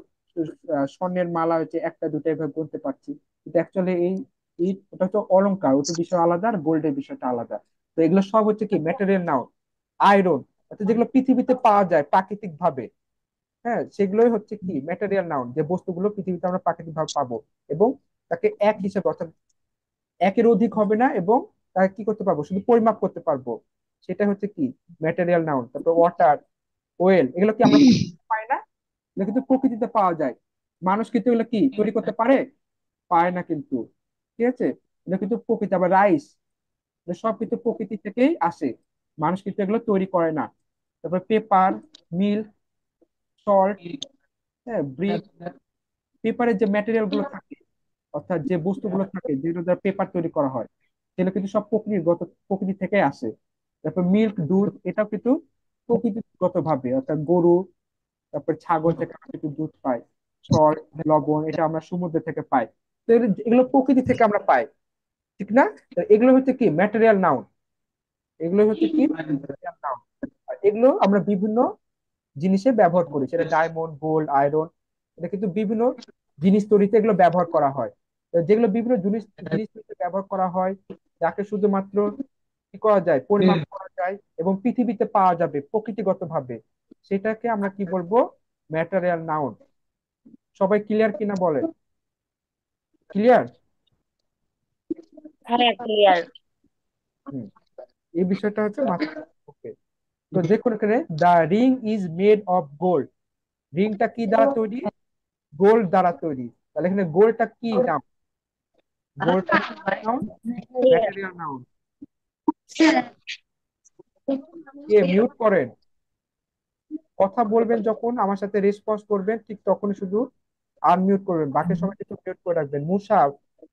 স্বর্ণের মালা হচ্ছে একটা দুটা এভাবে গুনতে পারছি, কিন্তু অ্যাকচুয়ালি এই এই ওটা তো অলংকার, ওটা বিষয় আলাদা আর গোল্ডের বিষয়টা আলাদা। তো এগুলো সব হচ্ছে কি ম্যাটেরিয়াল নাও। আয়রন, অর্থাৎ যেগুলো পৃথিবীতে পাওয়া যায় প্রাকৃতিক ভাবে, হ্যাঁ, সেগুলোই হচ্ছে কি ম্যাটেরিয়াল নাউন, যে বস্তুগুলো পৃথিবীতে আমরা প্রাকৃতিক ভাবে পাবো এবং তাকে এক হিসেবে, অর্থাৎ একের অধিক হবে না, এবং তাকে কি করতে পারবো? শুধু পরিমাপ করতে পারবো। সেটা হচ্ছে কি ম্যাটেরিয়াল নাউন। তারপর ওয়াটার, ওয়েল, এগুলো কি আমরা পাই না? এগুলো কিন্তু প্রকৃতিতে পাওয়া যায়। মানুষ কিন্তু এগুলো কি তৈরি করতে পারে? পারে না কিন্তু। ঠিক আছে, এগুলো কিন্তু প্রকৃতি। আবার রাইস, সব কিন্তু প্রকৃতি থেকেই আসে, মানুষ কিন্তু এগুলো তৈরি করে না। তারপর পেপার, মিল্ক, সল্ট, হ্যাঁ, ব্রিক, পেপারের যে ম্যাটেরিয়াল গুলো থাকে, অর্থাৎ যে বস্তুগুলো থাকে যেগুলো দ্বারা পেপার তৈরি করা হয়, সেগুলো কিন্তু সব প্রকৃতি থেকে আসে। তারপর মিল্ক, দুধ, এটাও কিন্তু প্রকৃতিগত ভাবে, অর্থাৎ গরু, তারপর ছাগল থেকে আমরা কিন্তু দুধ পাই। সল্ট, লবণ, এটা আমরা সমুদ্র থেকে পাই। তো এগুলো প্রকৃতি থেকে আমরা পাই, ঠিক না? তো এগুলো হচ্ছে কি ম্যাটেরিয়াল নাউন। এগুলো হচ্ছে কি ম্যাটেরিয়াল নাউন। আর এগুলো আমরা বিভিন্ন জিনিসে ব্যবহার করি, সেটা ডায়মন্ড, গোল্ড, আয়রন, এটা কিন্তু বিভিন্ন জিনিস তৈরিতে এগুলো ব্যবহার করা হয়। যেগুলো বিভিন্ন জিনিস জিনিস ব্যবহার করা হয়, যাকে শুধুমাত্র কি করা যায়, পরিমাপ করা যায় এবং পৃথিবীতে পাওয়া যাবে প্রকৃতিগত ভাবে, সেটাকে আমরা কি বলবো? Material noun. সবাই ক্লিয়ার কিনা বলেন? ক্লিয়ার? হ্যাঁ, ক্লিয়ার। হুম, এই বিষয়টা হচ্ছে মাথায়। ওকে, তো দেখুন এখানে, the ring is made of gold. রিংটা কি দ্বারা তৈরি? গোল্ড দ্বারা তৈরি। তাহলে এখানে গোল্ডটা কি নাম? গোল্ডটা নাউন, ক্লিয়ার। Material noun. কে মিউট করেন? কথা বলবেন যখন আমার সাথে রেসপন্স করবেন, ঠিক তখনই শুধু আনমিউট করবেন, বাকি সময় কিন্তু মিউট করে রাখবেন। মুসা,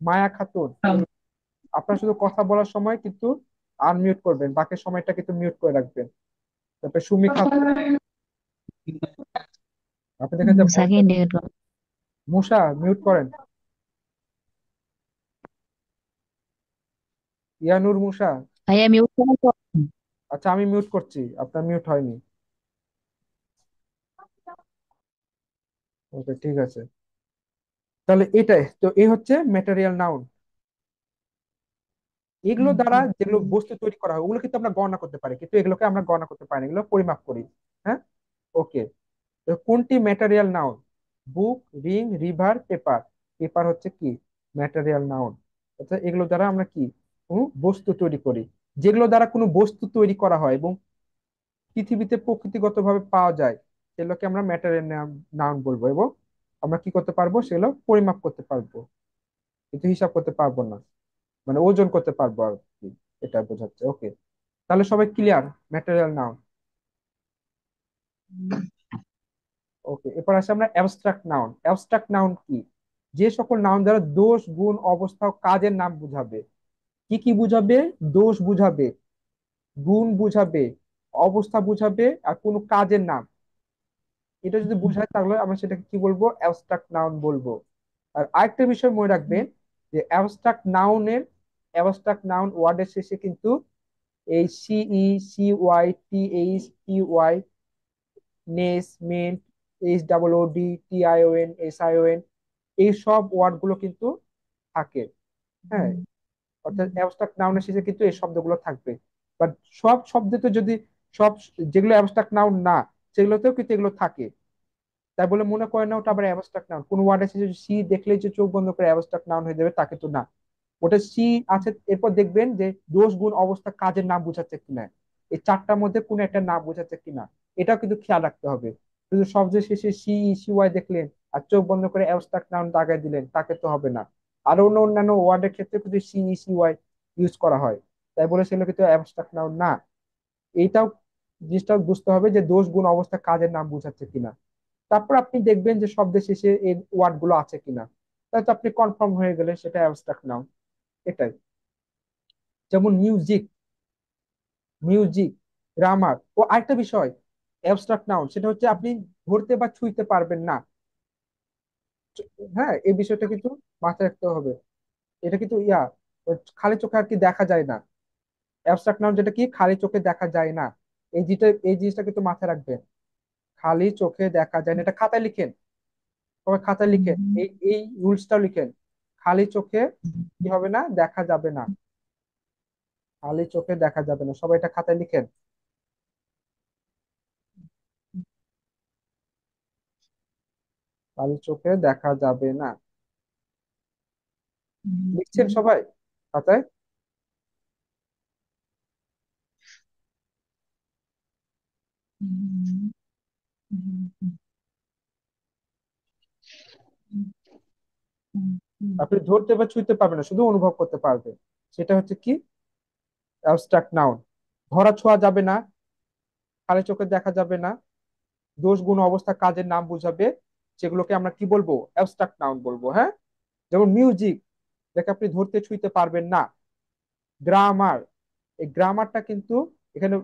মায়া খাতুন, আপনার শুধু কথা বলার সময় কিন্তু আনমিউট করবেন, বাকি সময়টা কিন্তু মিউট করে রাখবেন। তারপরে সুমি খাতুন, আপনি দেখেন যে মুসাকে ইন্ডিকেট করো। মুসা মিউট করেন। ইয়ানুর মুসা, ভাইয়া মিউট করো তো। আচ্ছা আমি মিউট করছি, আপনার মিউট হয়নি। ওকে ঠিক আছে, তাহলে এটাই তো, এই হচ্ছে ম্যাটেরিয়াল নাউন। এগুলো দ্বারা যেগুলো বস্তু তৈরি করা হয় ওগুলো কিন্তু আমরা গণনা করতে পারি, কিন্তু এগুলোকে আমরা গণনা করতে পারি না, এগুলো পরিমাপ করি। হ্যাঁ, ওকে। তো কোনটি ম্যাটেরিয়াল নাউন? বুক, রিং, রিভার, পেপার। পেপার হচ্ছে কি? Material noun. অর্থাৎ এগুলো দ্বারা আমরা কি কোনো বস্তু তৈরি করি। যেগুলো দ্বারা কোনো বস্তু তৈরি করা হয় এবং পৃথিবীতে প্রকৃতিগতভাবে পাওয়া যায়, সেগুলোকে আমরা ম্যাটেরিয়াল নাউন বলবো, এবং আমরা কি করতে পারবো? সেগুলো পরিমাপ করতে পারবো, কিন্তু হিসাব করতে পারবো না, মানে ওজন করতে পারবো আর কি, এটা বোঝাচ্ছে। ওকে, তাহলে সবাই ক্লিয়ার ম্যাটেরিয়াল নাউন? ওকে, এরপর আসে আমরা অ্যাবস্ট্রাক্ট নাউন। অ্যাবস্ট্রাক্ট নাউন কি? যে সকল নাউন দ্বারা দোষ, গুণ, অবস্থা ও কাজের নাম বুঝাবে। কি কি বুঝাবে? দোষ বুঝাবে, গুণ বুঝাবে, অবস্থা বুঝাবে, আর কোনো কাজের নাম। এটা যদি বুঝায় তাহলে আমরা সেটাকে কি বলবো? অ্যাবস্ট্রাক্ট নাউন বলবো। আর আরেকটা বিষয় মনে রাখবেন, যে অ্যাবস্ট্রাক্ট নাউন ওয়ার্ডের শেষে কিন্তু এই C E, C Y, T H, T Y, ness, ment, H W D, T I O N, S I O N, এই সব ওয়ার্ড গুলো কিন্তু থাকে। হ্যাঁ, অর্থাৎ অ্যাবস্ট্রাক্ট নাউনের শেষে কিন্তু এই শব্দগুলো থাকবে। বাট সব শব্দতে যদি, সব যেগুলো অ্যাবস্ট্রাক্ট নাউন না সেগুলোতেও কিন্তু এগুলো থাকে। তাই বলে মনে করে না ওটা আবার অ্যাবস্ট্রাক্ট নাউন। কোন ওয়ার্ড আছে যদি সি দেখলেই যে চোখ বন্ধ করে অ্যাবস্ট্রাক্ট নাউন হয়ে যাবে, তা কিন্তু না। ওটা সি আছে, এরপর দেখবেন যে দোষ, গুণ, অবস্থা, কাজের নাম বোঝাচ্ছে কিনা, এই চারটার মধ্যে কোন একটা নাম বোঝাচ্ছে কিনা, এটাও কিন্তু খেয়াল রাখতে হবে। শুধু শব্দের শেষে সি, সিওয়াই দেখলেন আর চোখ বন্ধ করে অ্যাবস্ট্রাক্ট নাউন দাগায় দিলেন, তাকে তো হবে না। আরো অন্যান্য ওয়ার্ডের ক্ষেত্রে কিন্তু সি, সিওয়াই ইউজ করা হয়, তাই বলে সেগুলো কিন্তু অ্যাবস্ট্রাক্ট নাউন না। এইটাও জিনিসটা বুঝতে হবে যে দোষ, গুণ, অবস্থা, কাজের নাম বোঝাচ্ছে কিনা। তারপর আপনি দেখবেন যে শব্দের শেষে এই ওয়ার্ড গুলো আছে কিনা, তাহলে তো আপনি কনফার্ম হয়ে গেলেন সেটা অ্যাবস্ট্রাক্ট নাউন। এটাই। যেমন মিউজিক, মিউজিক, গ্রামার। ও আরেকটা বিষয় অ্যাবস্ট্রাক্ট নাউন, সেটা হচ্ছে আপনি ধরতে বা ছুঁইতে পারবেন না। হ্যাঁ, এই বিষয়টা কিন্তু মাথায় রাখতে হবে। এটা কিন্তু খালি চোখে আর কি দেখা যায় না। অ্যাবস্ট্রাক্ট নাউন যেটা কি খালি চোখে দেখা যায় না, এই জিনিসটা কিন্তু মাথায় রাখবেন। খালি চোখে দেখা যায় না, এটা খাতায় লিখেন, সবাই খাতায় লিখেন, এই এই রুলসটাও লিখেন। খালি চোখে কি হবে না? দেখা যাবে না। খালি চোখে দেখা যাবে না, সবাই এটা খাতায় লিখেন। খালি চোখে দেখা যাবে না, লিখছেন সবাই খাতায়? আপনি ধরতে বা ছুঁতে পারবেন না, শুধু অনুভব করতে পারবেন। সেটা হচ্ছে কি? Abstract noun. ধরা ছোঁয়া যাবে না, খালি চোখে দেখা যাবে না, দোষ, গুণ, অবস্থা, কাজের নাম বুঝাবে, সেগুলোকে আমরা কি বলবো? অ্যাবস্ট্রাক্ট নাউন বলবো। হ্যাঁ, যেমন মিউজিক, যাকে আপনি ধরতে ছুঁতে পারবেন না। গ্রামার, এই গ্রামারটা কিন্তু এখানে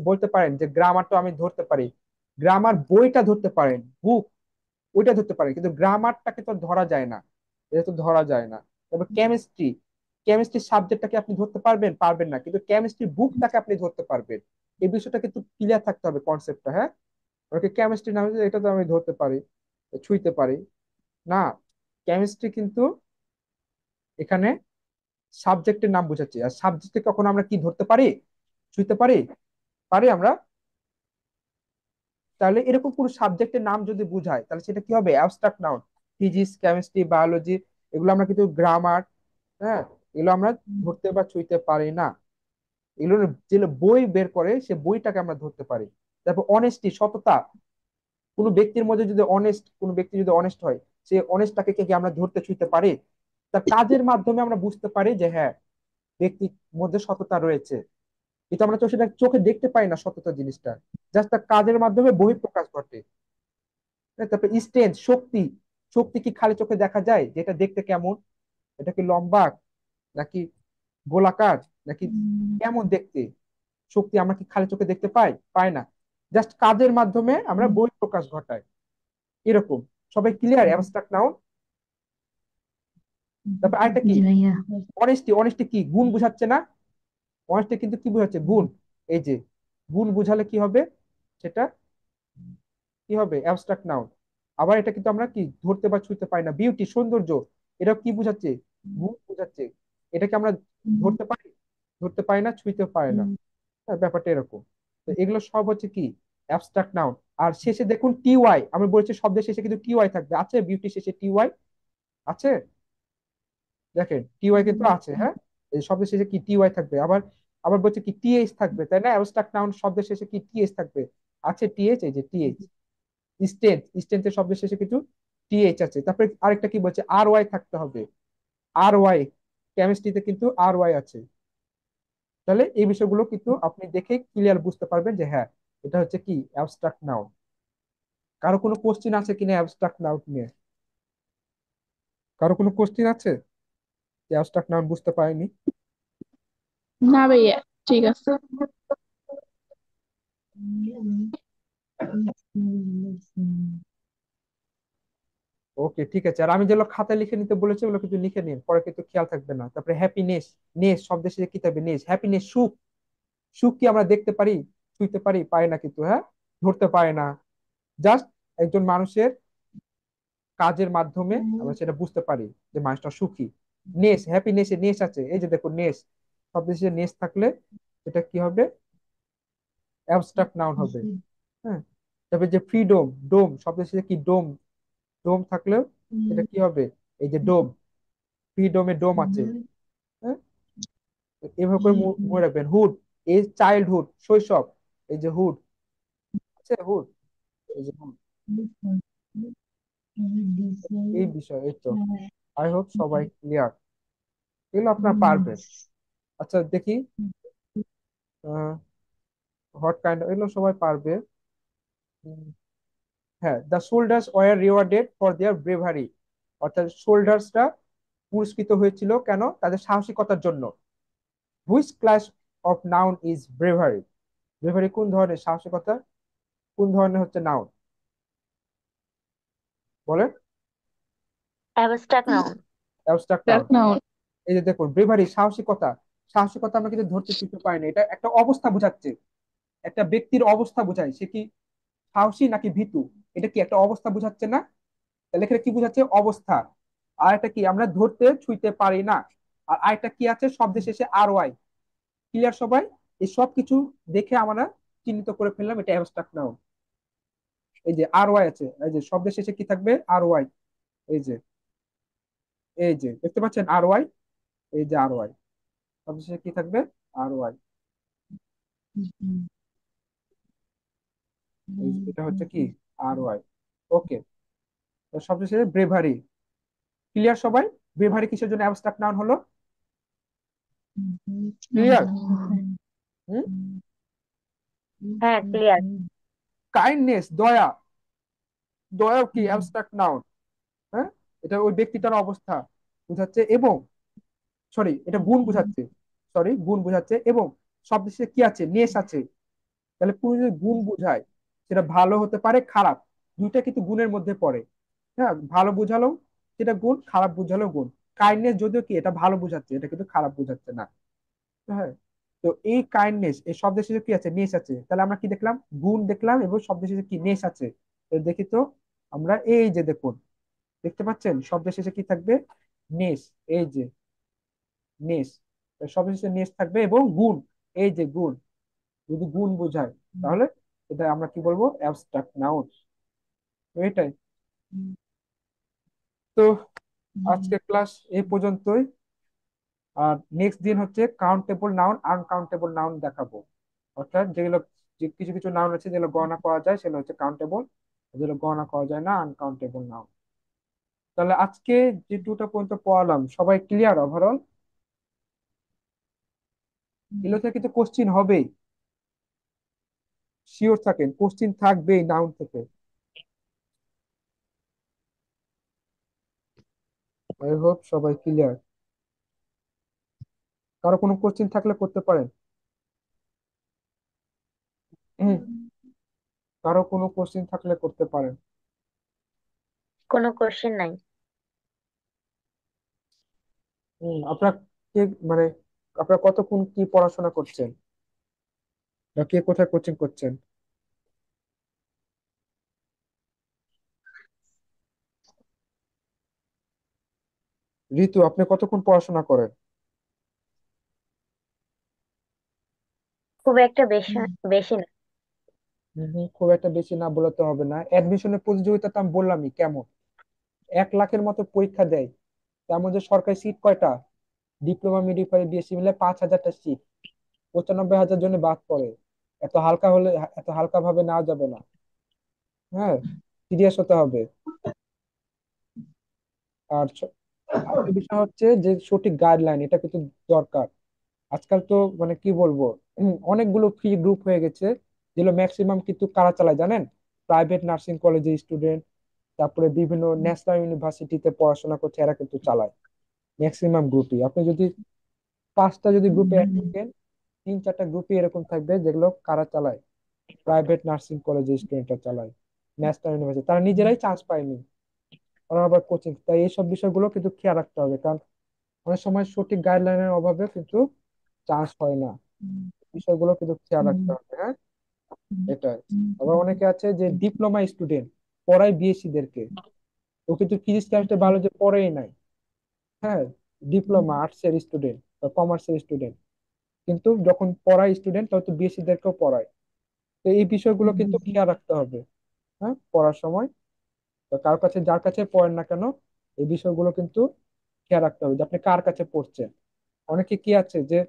বলতে পারেন যে গ্রামার তো আমি ধরতে পারি, গ্রামার বইটা ধরতে পারেন, বুক ওইটা ধরতে পারেন, কিন্তু গ্রামারটাকে তো ধরা যায় না, এটা তো ধরা যায় না। তারপর কেমিস্ট্রি, কেমিস্ট্রি সাবজেক্টটাকে আপনি ধরতে পারবেন? পারবেন না, কিন্তু কেমিস্ট্রি বুকটাকে আপনি ধরতে পারবেন। এই বিষয়টা কিন্তু ক্লিয়ার থাকতে হবে, কনসেপ্টটা। হ্যাঁ, ওকে, কেমিস্ট্রি নাম, এটা তো আমি ধরতে পারি, ছুঁইতে পারি না। কেমিস্ট্রি কিন্তু এখানে সাবজেক্টের নাম বোঝাচ্ছে। আর সাবজেক্টে কখন আমরা কি ধরতে পারি, ছুঁতে পারি, পারি আমরা? তাহলে এরকম কোন সাবজেক্টের নাম যদি বুঝায় তাহলে সেটা কি হবে? Abstract noun. Physics, chemistry, biology, এগুলো আমরা কিন্তু গ্রামার, হ্যাঁ, এগুলো আমরা ধরতে বা ছুঁতে পারি না। এগুলো যে বই বের করে সে বইটাকে আমরা ধরতে পারি। তারপর অনেস্টি, সততা, কোনো ব্যক্তির মধ্যে যদি কোনো ব্যক্তি যদি অনেস্ট হয়, সে অনেস্টটাকে কি আমরা ধরতে ছুঁতে পারি? তার কাজের মাধ্যমে আমরা বুঝতে পারি যে হ্যাঁ, ব্যক্তির মধ্যে সততা রয়েছে। কিন্তু আমরা তো সেটা চোখে দেখতে পাই না সততা জিনিসটা, জাস্ট তার কাজের মাধ্যমে বহিঃপ্রকাশ ঘটে। হ্যাঁ, তারপর স্ট্রেংথ, শক্তি। শক্তি কি খালি চোখে দেখা যায়? যেটা দেখতে কেমন, এটা কি লম্বা নাকি গোলাকার নাকি কেমন দেখতে? শক্তি আমরা কি খালি চোখে দেখতে পাই? পাই না। জাস্ট কাজের মাধ্যমে আমরা বহিঃপ্রকাশ ঘটাই, এরকম। সবাই ক্লিয়ার? Abstract noun. তারপর আরেকটা কি, জি ভাইয়া। অনেস্টি। অনেস্টি কি গুণ বুঝাচ্ছে না? অনেস্টি কিন্তু কি বুঝাচ্ছে? গুণ। এই যে গুণ বুঝালে কি হবে, সেটা কি হবে? Abstract noun. আবার এটা কিন্তু আমরা কি ধরতে বা ছুঁতে পাই না। বিউটি, সৌন্দর্য, এটা কি বুঝাচ্ছে? গুণ বুঝাচ্ছে। এটাকে আমরা ধরতে পারি? ধরতে পারি না, ছুঁতে পারি না। হ্যাঁ, ব্যাপারটা এরকম। তো এগুলো সব হচ্ছে কি অ্যাবস্ট্রাক্ট নাউন। আর শেষে দেখুন টি ওয়াই, আমি বলছি শব্দের শেষে কিন্তু টি ওয়াই থাকবে। আছে বিউটি শেষে টি ওয়াই? আছে? দেখেন টি ওয়াই কিন্তু আছে, হ্যাঁ। এই শব্দের শেষে কি টি ওয়াই থাকবে। আবার আবার বলছে কি টিএইচ থাকবে, তাই না? অ্যাবস্ট্রাক্ট নাউন শব্দের শেষে কি টিএইচ থাকবে? আছে টিএইচ, এই যে টিএইচ। স্ট্রেংথ, স্ট্রেংথের শব্দের শেষে কিন্তু টিএইচ আছে। তারপরে আরেকটা কি বলছে, আর ওয়াই থাকতে হবে। আর ওয়াই, কেমিস্ট্রিতে কিন্তু আর ওয়াই আছে। তাহলে এই বিষয়গুলো কিন্তু আপনি দেখে ক্লিয়ার বুঝতে পারবেন যে হ্যাঁ, এটা হচ্ছে কি অ্যাবস্ট্রাক্ট নাউন। কারো কোনো কোশ্চিন আছে কিনা অ্যাবস্ট্রাক্ট নাউন নিয়ে? কারো কোনো কোশ্চিন আছে যে অ্যাবস্ট্রাক্ট নাউন বুঝতে পারেনি? না ভাইয়া, ঠিক আছে। ওকে, ঠিক আছে। আর আমি যেগুলো খাতায় লিখে নিতে বলেছি ওগুলো কিন্তু লিখে নিন, পরে কিন্তু খেয়াল থাকবে না। তারপরে হ্যাপিনেস, নেস শব্দের সাথে কি থাকবে? নেস। হ্যাপিনেস, সুখ। সুখ কি আমরা দেখতে পারি, ছুঁতে পারি? পারি না কিন্তু, হ্যাঁ, ধরতে পারি না। জাস্ট একজন মানুষের কাজের মাধ্যমে আমরা সেটা বুঝতে পারি যে মানুষটা সুখী। নেস, হ্যাপিনেস এ নেস আছে, এই যে দেখো নেস শব্দের শেষে নেস থাকলে এটা কি হবে? অ্যাবস্ট্রাক্ট নাউন হবে। হ্যাঁ। তবে যে ফ্রিডম, ডোম শব্দের শেষে কি ডোম, ডোম থাকলেও এটা কি হবে? এই যে ডোম, ফ্রিডমে ডোম আছে। হ্যাঁ, এভাবে করে মনে রাখবেন। হুড, এই চাইল্ডহুড, শৈশব, এই যে হুড আছে, হুড, এই যে হুড, এই বিষয়। এই তো, আই হোপ সবাই ক্লিয়ার, এগুলো আপনার পারবেন। আচ্ছা দেখি, হোয়াট কাইন্ড, এগুলো সবাই পারবে। উম, হ্যাঁ, the soldiers were rewarded for their bravery. অর্থাৎ সোল্ডার্সরা পুরস্কৃত হয়েছিল কেন? তাদের সাহসিকতার জন্য। Which class of noun is bravery? Bravery কোন ধরনের সাহসিকতা, কোন ধরনের হচ্ছে নাউন, বলেন? Abstract noun. Abstract noun. Abstract noun. এই যে দেখুন ব্রেভারি, সাহসিকতা। সাহসিকতা আমরা কিন্তু ধরতে শিখতে পারি না, এটা একটা অবস্থা বোঝাচ্ছে। একটা ব্যক্তির অবস্থা বোঝায়, সে কি সাহসী নাকি ভীতু। এটা কি একটা অবস্থা বোঝাচ্ছে না? তাহলে এখানে কি বোঝাচ্ছে? অবস্থা। আর একটা কি, আমরা ধরতে ছুঁইতে পারি না। আর আরেকটা কি আছে শব্দের শেষে? আর ওয়াই। ক্লিয়ার সবাই? এই সব কিছু দেখে আমরা চিহ্নিত করে ফেললাম এটা অ্যাবস্ট্রাক্ট নাউন। এই যে আর ওয়াই আছে, এই যে শব্দের শেষে কি থাকবে? আর ওয়াই। এই যে, এই যে দেখতে পাচ্ছেন আর ওয়াই, এই যে আর ওয়াই, শব্দের শেষে কি থাকবে? আর ওয়াই। এই যে এটা হচ্ছে কি আর ওয়াই। ওকে, শব্দের শেষে ব্রেভারি। ক্লিয়ার সবাই? ব্রেভারি কিসের জন্য অ্যাবস্ট্রাক্ট নাউন হলো? ক্লিয়ার? হুম। হ্যাঁ, ক্লিয়ার। কাইন্ডনেস, দয়া। দয়া কি অ্যাবস্ট্রাক্ট নাউন? হ্যাঁ, এটা ওই ব্যক্তিটার অবস্থা বুঝাচ্ছে। এবং সরি, এটা গুণ বুঝাচ্ছে। সরি, গুণ বুঝাচ্ছে। এবং শব্দ শেষে কি আছে? নেস আছে। তাহলে পুরো যদি গুণ বুঝায়, সেটা ভালো হতে পারে, খারাপ, দুইটা কিন্তু গুণের মধ্যে পড়ে। হ্যাঁ, ভালো বুঝালেও সেটা গুণ, খারাপ বুঝালেও গুণ। কাইন্ডনেস যদিও কি এটা ভালো বুঝাচ্ছে, এটা কিন্তু খারাপ বুঝাচ্ছে না। হ্যাঁ। তো এই কাইন্ডনেস, এই শব্দের শেষে কি আছে? নেস আছে। তাহলে আমরা কি দেখলাম? গুণ দেখলাম এবং শব্দের শেষে কি নেস আছে। তো দেখি তো আমরা, এই যে দেখুন, দেখতে পাচ্ছেন শব্দের শেষে কি থাকবে? নেস। এই যে নেস, সবশেষে নেস থাকবে এবং গুণ, এই যে গুণ, যদি গুণ বোঝায় তাহলে এটা আমরা কি বলবো, অ্যাবস্ট্রাক্ট নাউন। এটাই। তো আজকে ক্লাস এই পর্যন্তই। আর নেক্সট দিন হচ্ছে কাউন্টেবল নাউন আনকাউন্টেবল নাউন দেখাবো। অর্থাৎ যেগুলো, যে কিছু কিছু নাউন আছে যেগুলো গণনা করা যায় সেগুলো হচ্ছে কাউন্টেবল, যেগুলো গণনা করা যায় না আনকাউন্টেবল নাউন। তাহলে আজকে যে দুটো পর্যন্ত পড়ালাম সবাই ক্লিয়ার ওভারঅল? এগুলো থেকে কিন্তু কোশ্চিন হবেই, শিওর থাকেন, কোশ্চিন থাকবেই নাউন থেকে। আই হোপ সবাই ক্লিয়ার। কারো কোনো কোশ্চিন থাকলে করতে পারেন। হুম, কারো কোনো কোশ্চিন থাকলে করতে পারেন। কোনো কোশ্চেন নাই। আপনার কে, মানে আপনার কতক্ষণ কি পড়াশোনা করছেন, বা কে কোথায় কোচিং করছেন? ঋতু, আপনি কতক্ষণ পড়াশোনা করেন? খুব একটা বেশি বেশি না। খুব একটা বেশি না বলে তো হবে না, অ্যাডমিশনের প্রতিযোগিতা তো আমি বললামই কেমন, 1 লাখের মতো পরীক্ষা দেয়, তার মধ্যে সরকারি সিট কয়টা, ডিপ্লোমা মিডিফাই বিএসসি মিলে 5,000টা সিট, 95,000 জন্য বাদ পড়ে। এত হালকা হলে, এত হালকা ভাবে নেওয়া যাবে না। হ্যাঁ, সিরিয়াস হতে হবে। আর আরেকটা বিষয় হচ্ছে যে সঠিক গাইডলাইন এটা কিন্তু দরকার। আজকাল তো মানে কি বলবো, অনেকগুলো ফ্রি গ্রুপ হয়ে গেছে, যেগুলো ম্যাক্সিমাম কিন্তু কারা চালায় জানেন? প্রাইভেট নার্সিং কলেজের স্টুডেন্ট, তারপরে বিভিন্ন ন্যাশনাল ইউনিভার্সিটিতে পড়াশোনা করছে, এরা কিন্তু চালায় ম্যাক্সিমাম গ্রুপই। আপনি যদি 5টা যদি গ্রুপে অ্যাড থাকেন, 3-4টা গ্রুপই এরকম থাকবে যেগুলো কারা চালায়, প্রাইভেট নার্সিং কলেজের স্টুডেন্টরা চালায়, ন্যাশনাল ইউনিভার্সিটি, তারা নিজেরাই চান্স পায়নি, ওরা আবার কোচিং। তাই এইসব বিষয়গুলো কিন্তু খেয়াল রাখতে হবে, কারণ অনেক সময় সঠিক গাইডলাইনের অভাবে কিন্তু চান্স হয় না। বিষয়গুলো কিন্তু খেয়াল রাখতে হবে, হ্যাঁ। এটাই। আবার অনেকে আছে যে ডিপ্লোমা স্টুডেন্ট, পড়ায় বিএসসি দেরকে, ও কিন্তু ফিজিক্স কেমিস্ট্রি বায়োলজি পড়েই নাই। হ্যাঁ, ডিপ্লোমা আর্টসের স্টুডেন্ট বা কমার্সের স্টুডেন্ট, কিন্তু যখন পড়ায় স্টুডেন্ট তখন তো বিএসসি দেরকেও পড়ায়। তো এই বিষয়গুলো কিন্তু খেয়াল রাখতে হবে, হ্যাঁ, পড়ার সময়। তো কার কাছে, যার কাছে পড়েন না কেন, এই বিষয়গুলো কিন্তু খেয়াল রাখতে হবে যে আপনি কার কাছে পড়ছেন। অনেকে কি আছে যে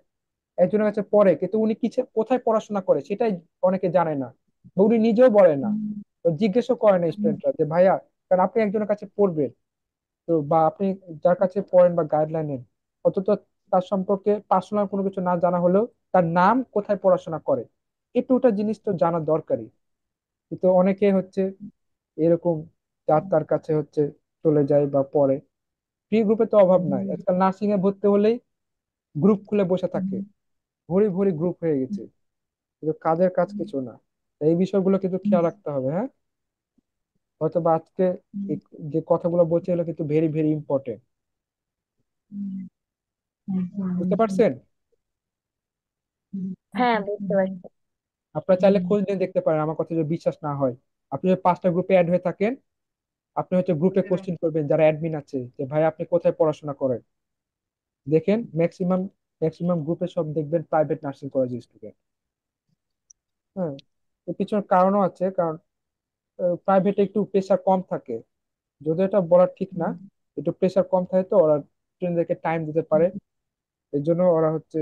একজনের কাছে পড়ে কিন্তু উনি কিছু কোথায় পড়াশোনা করে সেটাই অনেকে জানে না, বা উনি নিজেও বলে না, তো জিজ্ঞেসও করে না স্টুডেন্টরা যে ভাইয়া, কারণ আপনি একজনের কাছে পড়বেন, তো বা আপনি যার কাছে পড়েন বা গাইডলাইন নেন, অন্তত তার সম্পর্কে পার্সোনাল কোনো কিছু না জানা হলেও তার নাম, কোথায় পড়াশোনা করে, একটুটা জিনিস তো জানা দরকারি। কিন্তু অনেকে হচ্ছে এরকম, যার তার কাছে হচ্ছে চলে যায় বা পড়ে। ফ্রি গ্রুপে তো অভাব নাই, আজকাল নার্সিং এ ভর্তি হলেই গ্রুপ খুলে বসে থাকে, ভরি ভরি গ্রুপ হয়ে গেছে, কিন্তু কাজের কাজ কিছু না। তাই এই বিষয়গুলো কিন্তু খেয়াল রাখতে হবে, হ্যাঁ। হয়তো বা আজকে এই যে কথাগুলো বলছি এগুলো কিন্তু ভেরি ভেরি ইম্পর্টেন্ট। বুঝতে পারছেন? হ্যাঁ, বুঝতে পারছি। আপনারা চাইলে খোঁজ নিয়ে দেখতে পারেন, আমার কথা যদি বিশ্বাস না হয়। আপনি যদি 5টা গ্রুপে অ্যাড হয়ে থাকেন, আপনি হচ্ছে গ্রুপে কোশ্চেন করবেন যারা অ্যাডমিন আছে যে ভাই আপনি কোথায় পড়াশোনা করেন, দেখেন ম্যাক্সিমাম ম্যাক্সিমাম গ্রুপে সব দেখবেন প্রাইভেট নার্সিং কলেজের স্টুডেন্ট। হ্যাঁ, এর পিছনে কারণও আছে, কারণ প্রাইভেটে একটু প্রেশার কম থাকে, যদিও এটা বলা ঠিক না, একটু প্রেশার কম থাকে তো ওরা স্টুডেন্টদেরকে টাইম দিতে পারে, এই জন্য ওরা হচ্ছে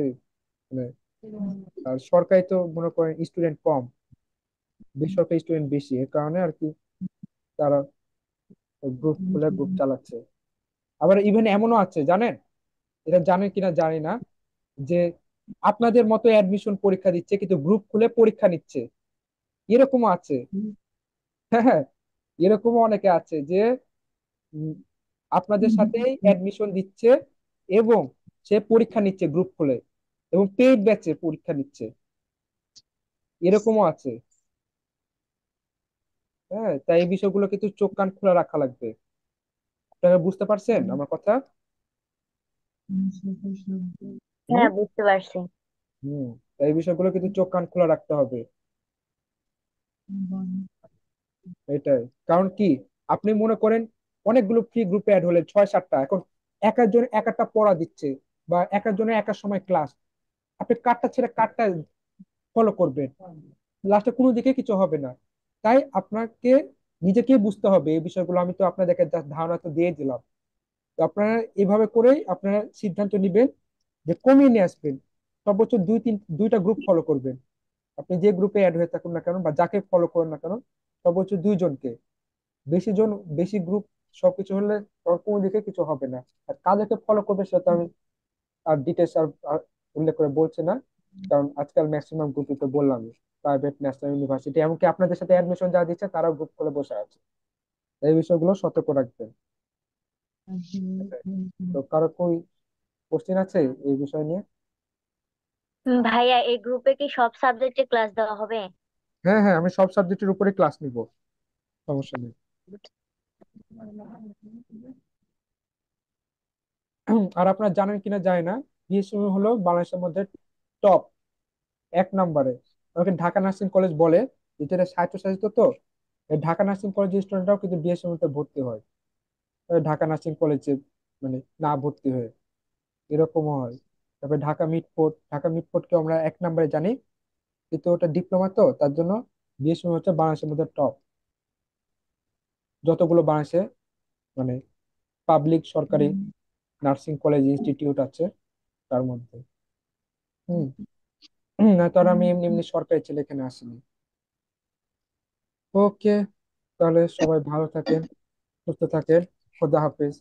মানে, আর সরকারি তো মনে করেন স্টুডেন্ট কম, বেসরকারি স্টুডেন্ট বেশি, এর কারণে আর কি তারা গ্রুপ খুলে গ্রুপ চালাচ্ছে। আবার ইভেন এমনও আছে জানেন, এটা জানেন কিনা জানি না, যে আপনাদের মতো অ্যাডমিশন পরীক্ষা দিচ্ছে কিন্তু গ্রুপ খুলে পরীক্ষা নিচ্ছে, এরকমও আছে। হ্যাঁ হ্যাঁ, এরকমও অনেকে আছে যে উম, আপনাদের সাথেই অ্যাডমিশন দিচ্ছে এবং সে পরীক্ষা নিচ্ছে গ্রুপ খুলে, এবং পেইড ব্যাচে পরীক্ষা নিচ্ছে, এরকমও আছে। হ্যাঁ, তাই এই বিষয়গুলো কিন্তু চোখ কান খোলা রাখা লাগবে। আপনারা বুঝতে পারছেন আমার কথা? হুম। হ্যাঁ, বুঝতে পারছি। হুম, তাই এই বিষয়গুলো কিন্তু চোখ কান খোলা রাখতে হবে। এটাই। কারণ কি, আপনি মনে করেন অনেকগুলো ফ্রি গ্রুপে অ্যাড হলে 6-7টা, এখন এক একজন এক একটা পড়া দিচ্ছে, বা একার জন্য একার সময় ক্লাস, আপনি কার্ডটা ছেড়ে কার্ডটা ফলো করবেন, লাস্টে কোনো দিকে কিছু হবে না। তাই আপনাকে নিজেকে বুঝতে হবে এই বিষয়গুলো। আমি তো আপনাদেরকে just ধারণা তো দিয়ে দিলাম। তো আপনারা এভাবে করেই আপনারা সিদ্ধান্ত নিবেন যে কমিয়ে নিয়ে আসবেন। সর্বোচ্চ দুইটা গ্রুপ ফলো করবেন। আপনি যে গ্রুপে অ্যাড হয়ে থাকুন না কেন বা যাকে ফলো করেন না কেন, সর্বোচ্চ দুইজনকে। বেশি জন, বেশি গ্রুপ সবকিছু হলে তখন কোনো দিকে কিছু হবে না। আর কাদেরকে ফলো করবে সেটা আমি আর ডিটেলস আর উল্লেখ করে বলছি না, কারণ আজকাল ম্যাক্সিমাম গ্রুপই তো বললাম, প্রাইভেট, ন্যাশনাল ইউনিভার্সিটি, এমনকি আপনাদের সাথে অ্যাডমিশন যারা দিচ্ছে তারাও গ্রুপ করে বসে আছে। এই বিষয়গুলো সতর্ক রাখবেন। তো কারো কোই কোশ্চেন আছে এই বিষয় নিয়ে? ভাইয়া, এই গ্রুপে কি সব সাবজেক্টে ক্লাস দেওয়া হবে? হ্যাঁ হ্যাঁ, আমি সব সাবজেক্টের উপরে ক্লাস নিব, সমস্যা নেই। আর আপনারা জানেন কিনা জানি না, বিএসএমএ হলো বাংলাদেশের মধ্যে টপ 1 নম্বরে। আমাকে ঢাকা নার্সিং কলেজ বলে, যেটা স্বায়ত্তশাসিত তো, এই ঢাকা নার্সিং কলেজের স্টুডেন্টরাও কিন্তু বিএসএমএ তে ভর্তি হয়, ঢাকা নার্সিং কলেজে মানে না ভর্তি হয়ে, এরকমও হয়। তারপরে ঢাকা মিডফোর্ডকে আমরা 1 নম্বরে জানি, কিন্তু ওটা ডিপ্লোমা তো, তার জন্য বিএসএমএ হচ্ছে বাংলাদেশের মধ্যে টপ, যতগুলো বাংলাদেশে মানে পাবলিক সরকারি নার্সিং কলেজ ইনস্টিটিউট আছে তার মধ্যে। হম। না তো আর আমি এমনি এমনি সরকারি ছেলে এখানে আসিনি। ওকে, তাহলে সবাই ভালো থাকেন, সুস্থ থাকেন। খোদা হাফেজ।